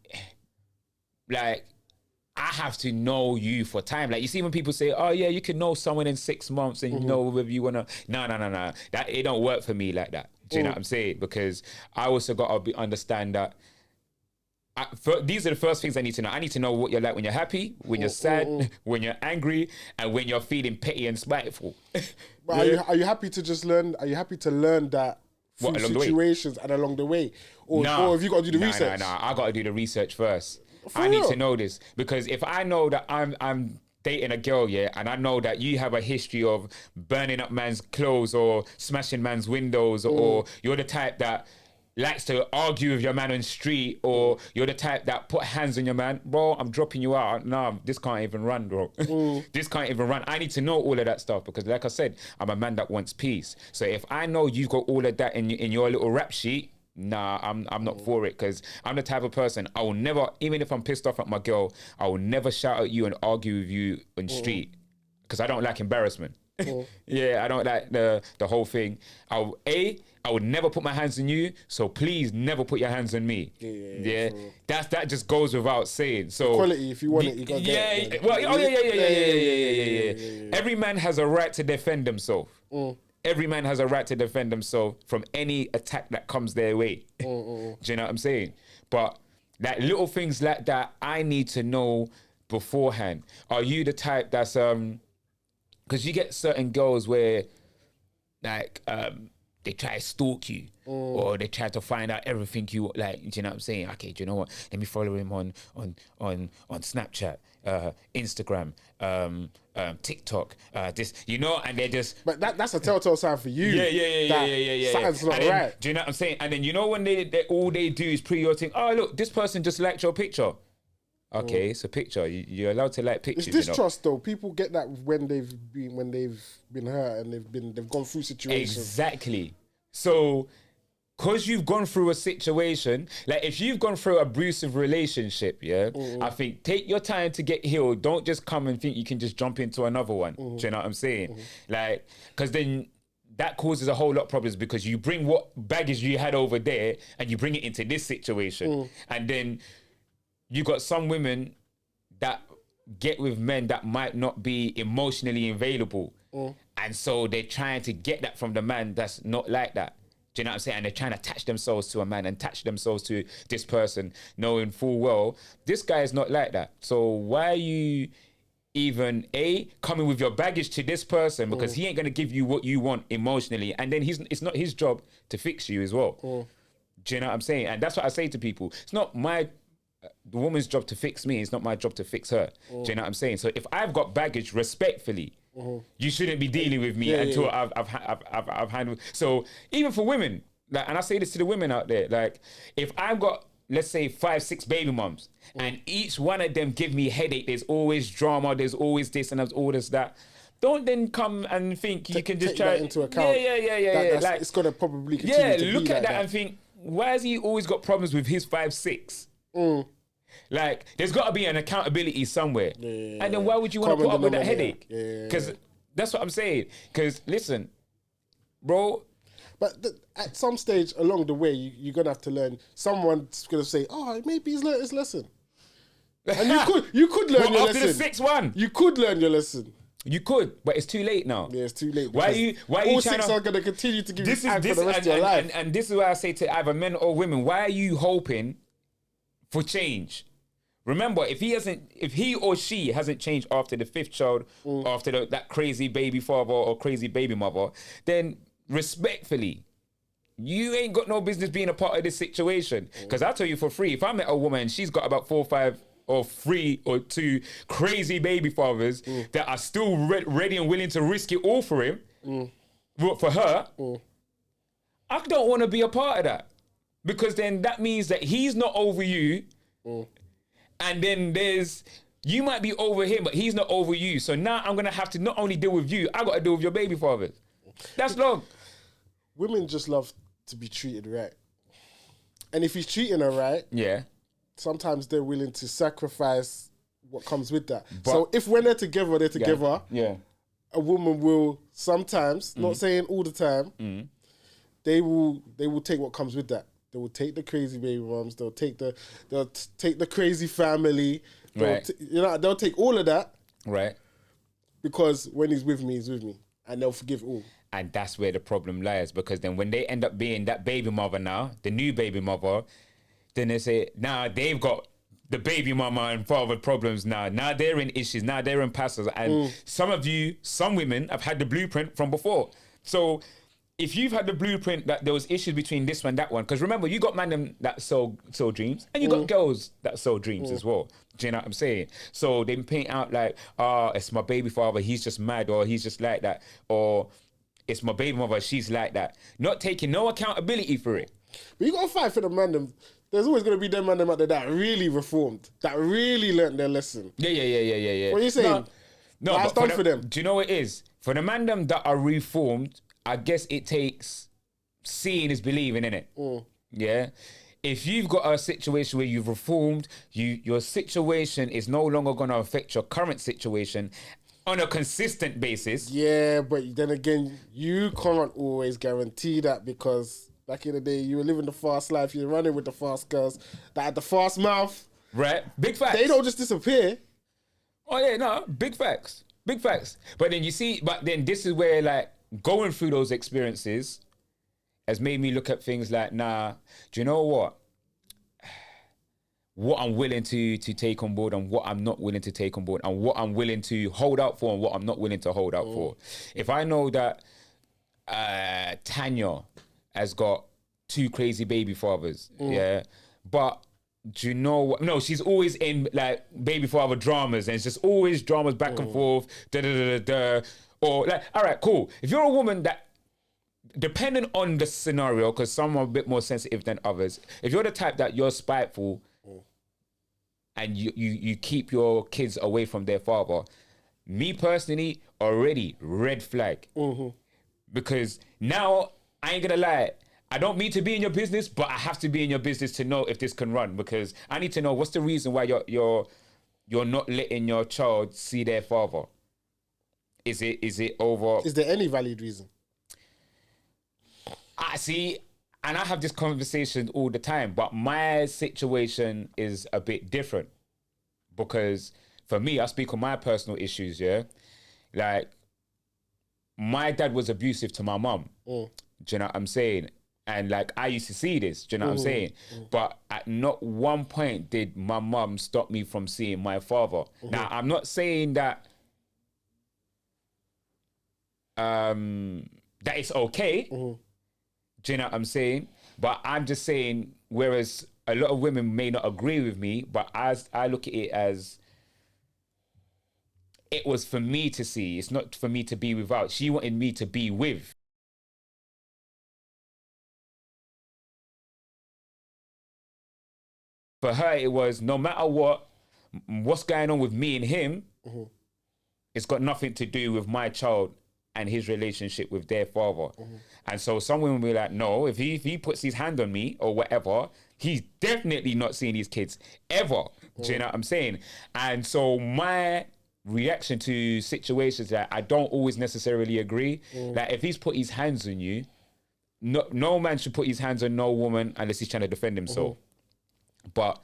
Like, I have to know you for time. Like, you see when people say, oh yeah, you can know someone in 6 months and you know whether you want to... No. That, it don't work for me like that. Do you know what I'm saying? Because I also got to understand that these are the first things I need to know. I need to know what you're like when you're happy, when you're sad, when you're angry, and when you're feeling petty and spiteful. But are you happy to just learn? Are you happy to learn that through situations and along the way, or have you got to do the research? No. I got to do the research first. For I real? need to know this, because if I know that I'm dating a girl, and I know that you have a history of burning up man's clothes or smashing man's windows, or you're the type that likes to argue with your man on the street, or you're the type that put hands on your man, bro, I'm dropping you out. No, this can't even run, bro. This can't even run. I need to know all of that stuff, because like I said, I'm a man that wants peace. So if I know you've got all of that in your little rap sheet, nah, I'm not for it, because I'm the type of person, I will never, even if I'm pissed off at my girl, I will never shout at you and argue with you on the street, because I don't like embarrassment. Yeah, I don't like the whole thing. I would never put my hands on you, so please never put your hands on me. Yeah. That just goes without saying. So quality, if you want it, you got to get it. Well, yeah. Every man has a right to defend himself. Every man has a right to defend himself from any attack that comes their way. Do you know what I'm saying? But like little things like that, I need to know beforehand. Are you the type that's because you get certain girls where like they try to stalk you, or they try to find out everything you like. Do you know what I'm saying? Okay, do you know what? Let me follow him on Snapchat, Instagram, TikTok, this, you know, and they just. But that's a telltale sign for you. Yeah. Something's not then, right. Do you know what I'm saying? And then you know when they all they do is pre your thing. Oh look, this person just liked your picture. Okay, it's a picture. You're allowed to like pictures. It's distrust, though. People get that when they've been hurt and they've gone through situations. Exactly. So, because you've gone through a situation, like if you've gone through an abusive relationship, I think take your time to get healed. Don't just come and think you can just jump into another one. Do you know what I'm saying? Like, because then that causes a whole lot of problems, because you bring what baggage you had over there and you bring it into this situation, and then you got some women that get with men that might not be emotionally available. And so they're trying to get that from the man that's not like that. Do you know what I'm saying? And they're trying to attach themselves to a man and attach themselves to this person, knowing full well, this guy is not like that. So why are you even coming with your baggage to this person, because he ain't going to give you what you want emotionally. And then it's not his job to fix you as well. Do you know what I'm saying? And that's what I say to people. It's not the woman's job to fix me. It's not my job to fix her. Do you know what I'm saying? So if I've got baggage, respectfully, you shouldn't be dealing with me until I've handled. So even for women, like, and I say this to the women out there, like if I've got, let's say 5-6 baby mums, and each one of them give me headache, there's always drama, there's always this and there's always that. Don't then come and think you can just take try that into account. Yeah. Like, it's gonna probably continue to look be at like that and think, why has he always got problems with his 5-6? Like, there's got to be an accountability somewhere. And then why would you want to put up with that headache? Because that's what I'm saying. Because, listen, bro. But at some stage along the way, you're going to have to learn. Someone's going to say, oh, maybe he's learned his lesson. And you could learn your lesson. After the 6-1. You could learn your lesson. You could, but it's too late now. Yeah, it's too late. Why are you all trying 6 to... are going to continue to give you for the rest of your life. And this is why I say to either men or women, why are you hoping for change? Remember, if he or she hasn't changed after the 5th child, after that crazy baby father or crazy baby mother, then respectfully, You ain't got no business being a part of this situation. Because I'll tell you for free, if I met a woman, she's got about 4 or 5 or 3 or 2 crazy baby fathers that are still ready and willing to risk it all for him, for her, I don't want to be a part of that. Because then that means that he's not over you, and then you might be over him, but he's not over you. So now I'm going to have to not only deal with you, I got to deal with your baby fathers. That's long. Women just love to be treated right. And if he's treating her right, sometimes they're willing to sacrifice what comes with that. So if when they're together, a woman will sometimes, not saying all the time, they will take what comes with that. They will take the crazy baby moms. They'll take the crazy family. They'll take all of that. Right. Because when he's with me, and they'll forgive all. And that's where the problem lies, because then when they end up being that baby mother now, the new baby mother, then they say, now they've got the baby mama and father problems now. Now they're in issues. Now they're in passes. And some women have had the blueprint from before. So if you've had the blueprint that there was issues between this one, that one, because remember, you got Mandem that sold dreams, and you got girls that sold dreams as well. Do you know what I'm saying? So they paint out like, it's my baby father, he's just mad, or he's just like that, or it's my baby mother, she's like that. Not taking no accountability for it. But you got to fight for the Mandem. There's always going to be them Mandem out there that really reformed, that really learnt their lesson. Yeah. What are you saying? No, that's done for them. Do you know what it is? For the Mandem that are reformed, I guess it takes seeing is believing, innit? Yeah. If you've got a situation where you've reformed, your situation is no longer going to affect your current situation on a consistent basis. Yeah, but then again, you can't always guarantee that, because back in the day, you were living the fast life, you were running with the fast girls that had the fast mouth. Right. Big facts. They don't just disappear. Oh yeah, no, big facts. Big facts. But then this is where, like, going through those experiences has made me look at things like, nah, do you know what? What I'm willing to take on board and what I'm not willing to take on board, and what I'm willing to hold out for and what I'm not willing to hold out for. If I know that Tanya has got 2 crazy baby fathers, but do you know what? No, she's always in like baby father dramas, and it's just always dramas back and forth, or like, all right, cool. If you're a woman that, depending on the scenario, because some are a bit more sensitive than others, if you're the type that you're spiteful and you keep your kids away from their father, me personally, already red flag. Because now, I ain't gonna lie, I don't mean to be in your business, but I have to be in your business to know if this can run, because I need to know what's the reason why you're not letting your child see their father. Is it over? Is there any valid reason? I see, and I have this conversation all the time, but my situation is a bit different, because for me, I speak on my personal issues, like, my dad was abusive to my mum. Do you know what I'm saying? And like, I used to see this, do you know what I'm saying? But at not one point did my mum stop me from seeing my father. Now, I'm not saying that that it's okay. Do you know what I'm saying? But I'm just saying, whereas a lot of women may not agree with me, but as I look at it as, it was for me to see. It's not for me to be without. She wanted me to be with. For her, it was no matter what's going on with me and him, it's got nothing to do with my child and his relationship with their father. And so some women will be like, no, if he puts his hand on me or whatever, he's definitely not seeing his kids ever. Do you know what I'm saying? And so my reaction to situations that I don't always necessarily agree, like if he's put his hands on you, no man should put his hands on no woman unless he's trying to defend himself. But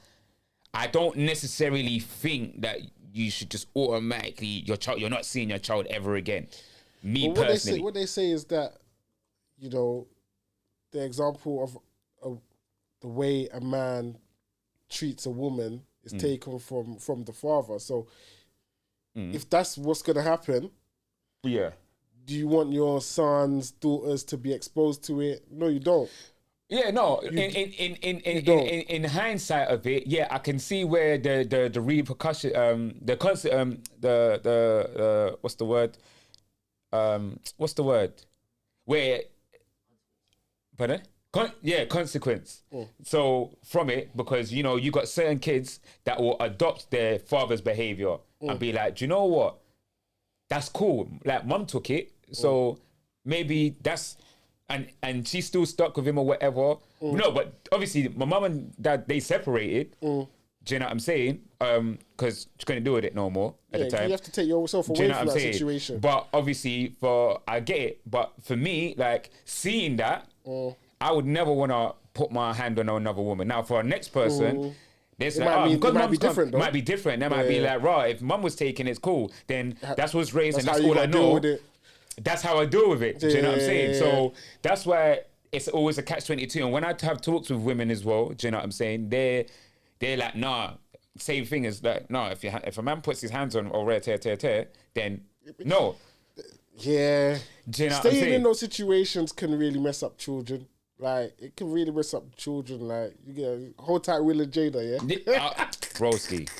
I don't necessarily think that you should just automatically, you're not seeing your child ever again. Me personally. What they say is that, you know, the example of the way a man treats a woman is taken from the father. So if that's what's going to happen, yeah, do you want your sons, daughters to be exposed to it? No, you don't. Yeah, no. In hindsight of it, yeah, I can see where the repercussion, what's the word? Where, pardon? Consequence. So from it, because you know you got certain kids that will adopt their father's behavior and be like, do you know what? That's cool. Like mum took it, so maybe that's. And she's still stuck with him or whatever. No, but obviously my mum and dad, they separated. Do you know what I'm saying? Because she couldn't do with it no more at the time. You have to take yourself away from that situation. But obviously, I get it. But for me, like seeing that, I would never want to put my hand on another woman. Now, for our next person, there's it like, might be different. Might be different. That might be like, right, if mum was taking it's cool, then that's what's raised and that's how you all I gotta deal know. with it. That's how I deal with it. Do you know what I'm saying? Yeah. So that's why it's always a catch-22. And when I have talks with women as well, do you know what I'm saying? They're like, nah, same thing as like, nah, if a man puts his hands on or tear, then no. Yeah. Do you know what I'm Staying saying? in those situations can really mess up children. Like, it can really mess up children. Like, you get hold tight Will and Jada, yeah? Broski.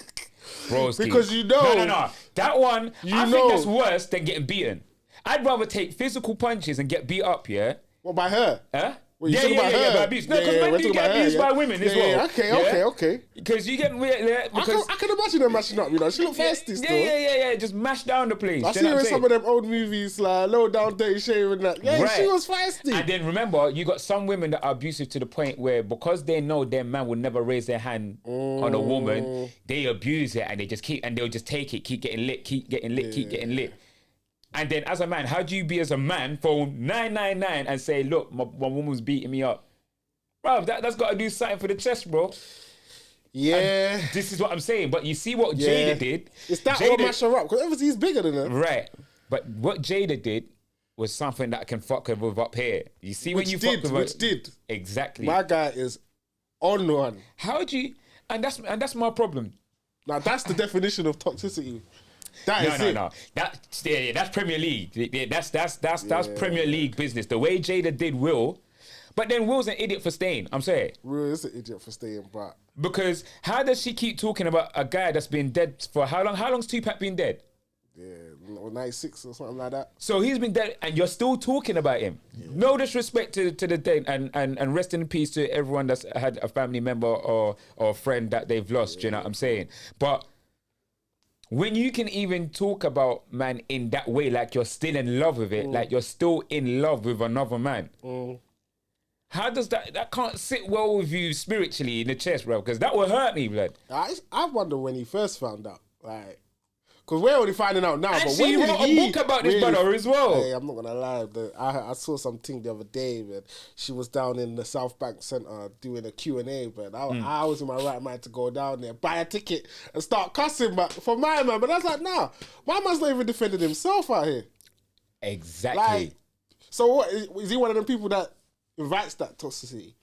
Because you know. No. That one, I know. think that's worse than getting beaten. I'd rather take physical punches and get beat up, yeah? What, by her? Huh? Well, you talking about her? By abuse. No, because men do get abused by women as well. Okay. Because you get... because I can imagine her mashing up, you know. She look feisty still. Yeah. Just mash down the place. I see her in some of them old movies, like Low Down Dirty Shame and that. Yeah, she was feisty. And then remember, you got some women that are abusive to the point where because they know their man will never raise their hand on a woman, they abuse it and they'll just take it, keep getting lit. And then as a man, how do you be as a man phone 999 and say, look, my woman's beating me up? Bro, that's got to do something for the chest, bro. Yeah. And this is what I'm saying. But you see what Jada did. It's that what mash her up, because obviously he's bigger than her. Right. But what Jada did was something that can fuck her with up here. You see when you fuck with her. Which did. Exactly. My guy is on one. How do you... And that's my problem. Now, that's the definition of toxicity. No. That's Premier League. That's Premier League business. The way Jada did Will, but then Will's an idiot for staying. I'm saying Will is an idiot for staying, but because how does she keep talking about a guy that's been dead for how long? How long's Tupac been dead? Yeah, 96 or something like that. So he's been dead, and you're still talking about him. Yeah. No disrespect to the dead, and rest in peace to everyone that's had a family member or a friend that they've lost. Yeah. You know what I'm saying? But when you can even talk about man in that way, like you're still in love with it, like you're still in love with another man, how does that can't sit well with you spiritually in the chest, bro? Because that will hurt me, blood. I wonder when he first found out, like, because we're only finding out now. And but she when wrote a book about this brother as well. Hey, I'm not gonna lie, I saw something the other day, man. She was down in the South Bank Centre doing a Q&A, but I was in my right mind to go down there, buy a ticket, and start cussing, but for my man. But I was like, nah, my man's not even defending himself out here. Exactly. Like, so what is he one of them people that invites that toxicity?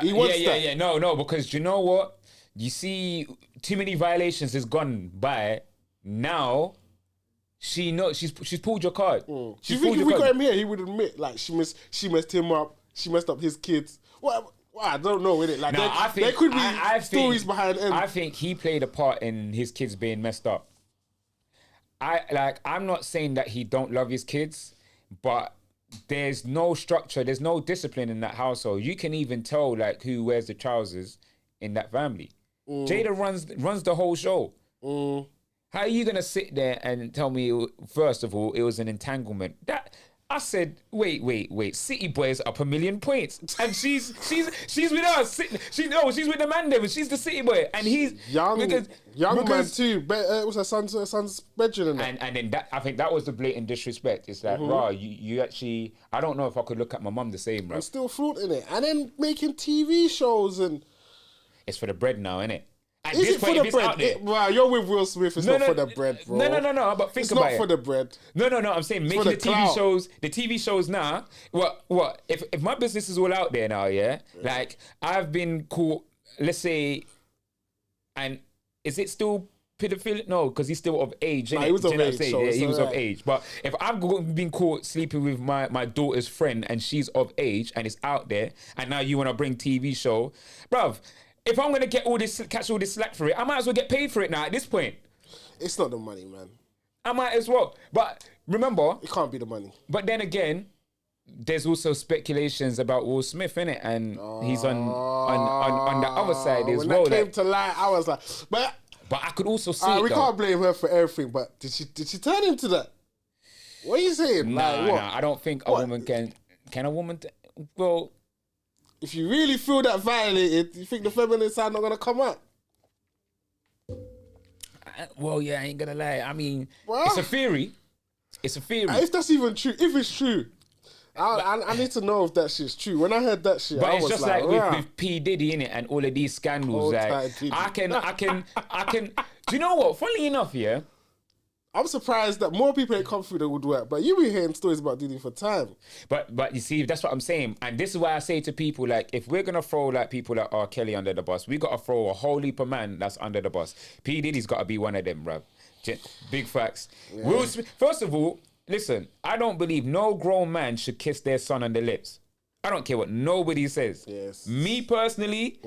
He wants that. Yeah. No, because you know what? You see, too many violations has gone by. Now, she's pulled your card. Do you think if we got him here, he would admit like she messed him up, she messed up his kids? Well, I don't know, innit? Like there could be stories behind him. I think he played a part in his kids being messed up. I'm not saying that he don't love his kids, but there's no structure, there's no discipline in that household. You can even tell like who wears the trousers in that family. Jada runs the whole show. How are you gonna sit there and tell me? First of all, it was an entanglement. That I said, wait. City Boy's up 1 million points, and she's with us. She's with the Mandem, she's the City Boy, and he's young man too. It was her son's bedroom, and then that I think that was the blatant disrespect. It's like, raw, you actually. I don't know if I could look at my mum the same, bro. I'm still flaunting it, and then making TV shows and. It's for the bread now, innit? At Is it for the bread? Wow, you're with Will Smith. It's not for the bread, bro. No. But think about it. It's not for the bread. No. I'm saying making the TV shows now. What? If my business is all out there now, yeah. Like I've been caught. Let's say, and is it still pedophile? No, because he's still of age. Nah, innit? he was Do you of know what I'm age, saying? so Yeah, it's he was of alright. age. But if I've been caught sleeping with my daughter's friend and she's of age and it's out there, and now you want to bring TV show, bruv, if I'm gonna catch all this slack for it, I might as well get paid for it now. At this point, It's not the money, man. I might as well. But remember, It can't be the money. but then again, there's also speculations about Will Smith, innit? And he's on the other side as When well. that came Like, to light, I was like, but but I could also see it we though. can't blame her for everything. But did she turn into that? What are you saying? Nah, like, what? nah, I don't think a What? woman can a woman. Well, If you really feel that violated, you think the feminine side not gonna come out? well, yeah, I ain't gonna lie. I mean, Well, it's a theory. It's a theory. If that's even true, if it's true, I need to know if that shit's true. When I heard that shit, But I it's was just like, like "Rah." with P Diddy in it and all of these scandals. Old Like, tight Diddy. I can. Do you know what? Funnily enough, yeah. I'm surprised that more people ain't come through the woodwork. But you been hearing stories about Diddy for time. But you see, that's what I'm saying, and this is why I say to people, like, if we're gonna throw like people like R. Kelly under the bus, we gotta throw a whole heap of man that's under the bus. P Diddy's gotta be one of them, bruv. Big facts. Will Smith, first of all, listen, I don't believe no grown man should kiss their son on the lips. I don't care what nobody says. Yes. Me personally,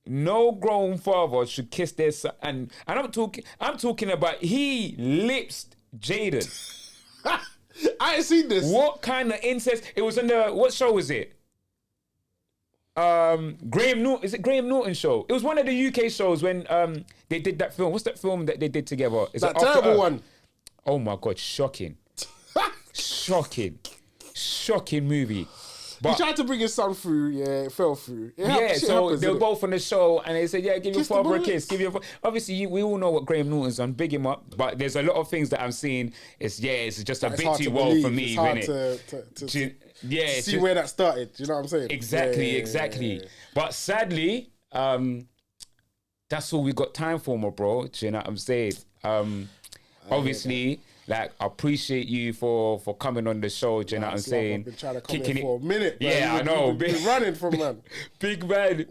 no grown father should kiss their son. And I'm talking about he lips Jaden. I ain't seen this. What kind of incest? It was in the, what show was it? Graham Norton. Is it Graham Norton show? It was one of the UK shows when they did that film. What's that film that they did together? Is That it After terrible Earth? one. Oh my god, shocking. Shocking movie. He But tried to bring his son through, yeah, it fell through. yeah, Shit so happens, they were innit? both on the show, and they said, "Yeah, give your Kiss the father a boys. kiss." Obviously, we all know what Graham Norton's on. Big him up, but there's a lot of things that I'm seeing. It's just a It's bit hard too to wild believe. for me, It's hard innit? to Yeah, it's see just- where that started. Do you know what I'm saying? Exactly, Yeah. exactly. But sadly, that's all we got time for, my bro. Do you know what I'm saying? Obviously, like, I appreciate you for coming on the show. Do you know what I'm saying? I've been trying to come in for a minute. Man. Yeah, I know. You've been running from man. Big man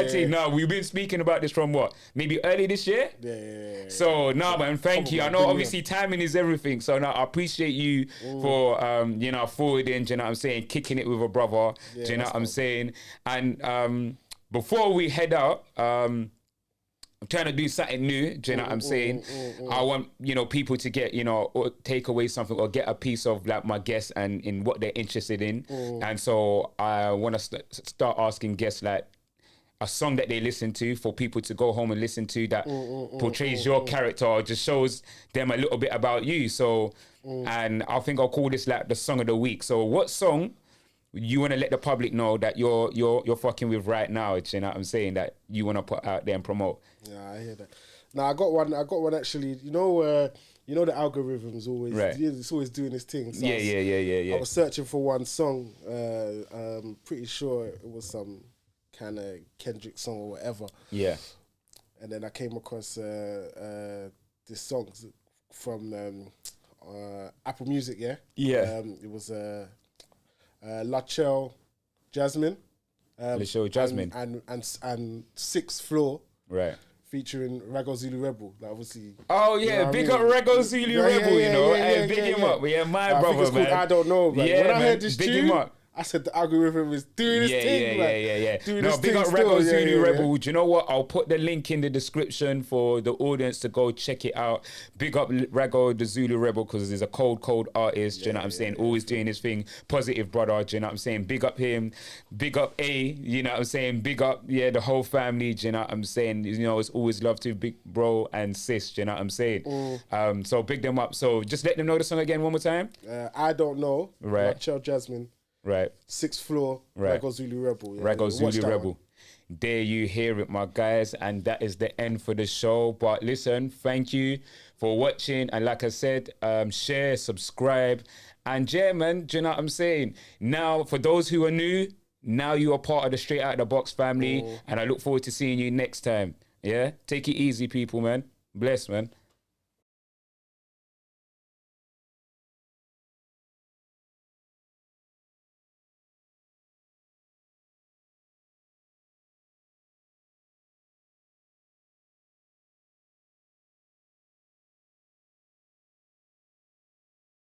team. No, we've been speaking about this from what? Maybe early this year? Yeah. So, no, man, thank you. I know, Bring me obviously, timing is everything. So, no, I appreciate you for, forwarding, do you know what I'm saying? Kicking it with a brother, do you know what I'm saying? And before we head out, I'm trying to do something new, do you know what I'm saying? I want, people to get, or take away something or get a piece of, like, my guests and in what they're interested in. And so I want to start asking guests, like, a song that they listen to for people to go home and listen to that portrays your character or just shows them a little bit about you. So, and I think I'll call this, like, the song of the week. So what song you want to let the public know that you're fucking with right now, do you know what I'm saying, that you want to put out there and promote? Yeah, I hear that. Now I got one actually. You know the algorithm's always it's always doing its thing. So Yeah. I was searching for one song. Pretty sure it was some kind of Kendrick song or whatever. Yeah. And then I came across this song from Apple Music. Yeah. Yeah. It was Lutchelle, Jasmin. Lutchelle, Jasmin. And Sixth Floor. Right. Featuring Raggo Zulu Rebel, like obviously. Oh you know yeah, what big I up mean? Raggo Zulu Rebel, and big him up. Yeah, my I think brother, it's called man. I Don't Know, man. Yeah, When I man, heard this big tune, him up. I said the algorithm is doing this thing, Yeah. Doing No, this big thing up still, Raggo yeah, Zulu yeah, Rebel. Do you know what? I'll put the link in the description for the audience to go check it out. Big up Raggo the Zulu Rebel, because he's a cold artist. Do you know what I'm saying? Always doing his thing. Positive brother. Do you know what I'm saying? Big up him. Big up A. You know what I'm saying? Big up the whole family. Do you know what I'm saying? It's always love to big bro and sis. Do you know what I'm saying? So big them up. So just let them know the song again one more time. I Don't Know. Right. Lutchelle, Jasmin. Right. Sixth Floor. Right. Raggo Zulu Rebel. Yeah, Raggo watch Zulu that Rebel. one. There you hear it, my guys, and that is the end for the show. But listen, thank you for watching, and like I said, share, subscribe, and yeah, man, do you know what I'm saying? Now, for those who are new, now you are part of the Straight Out of the Box family, and I look forward to seeing you next time. Yeah, take it easy, people, man. Bless, man.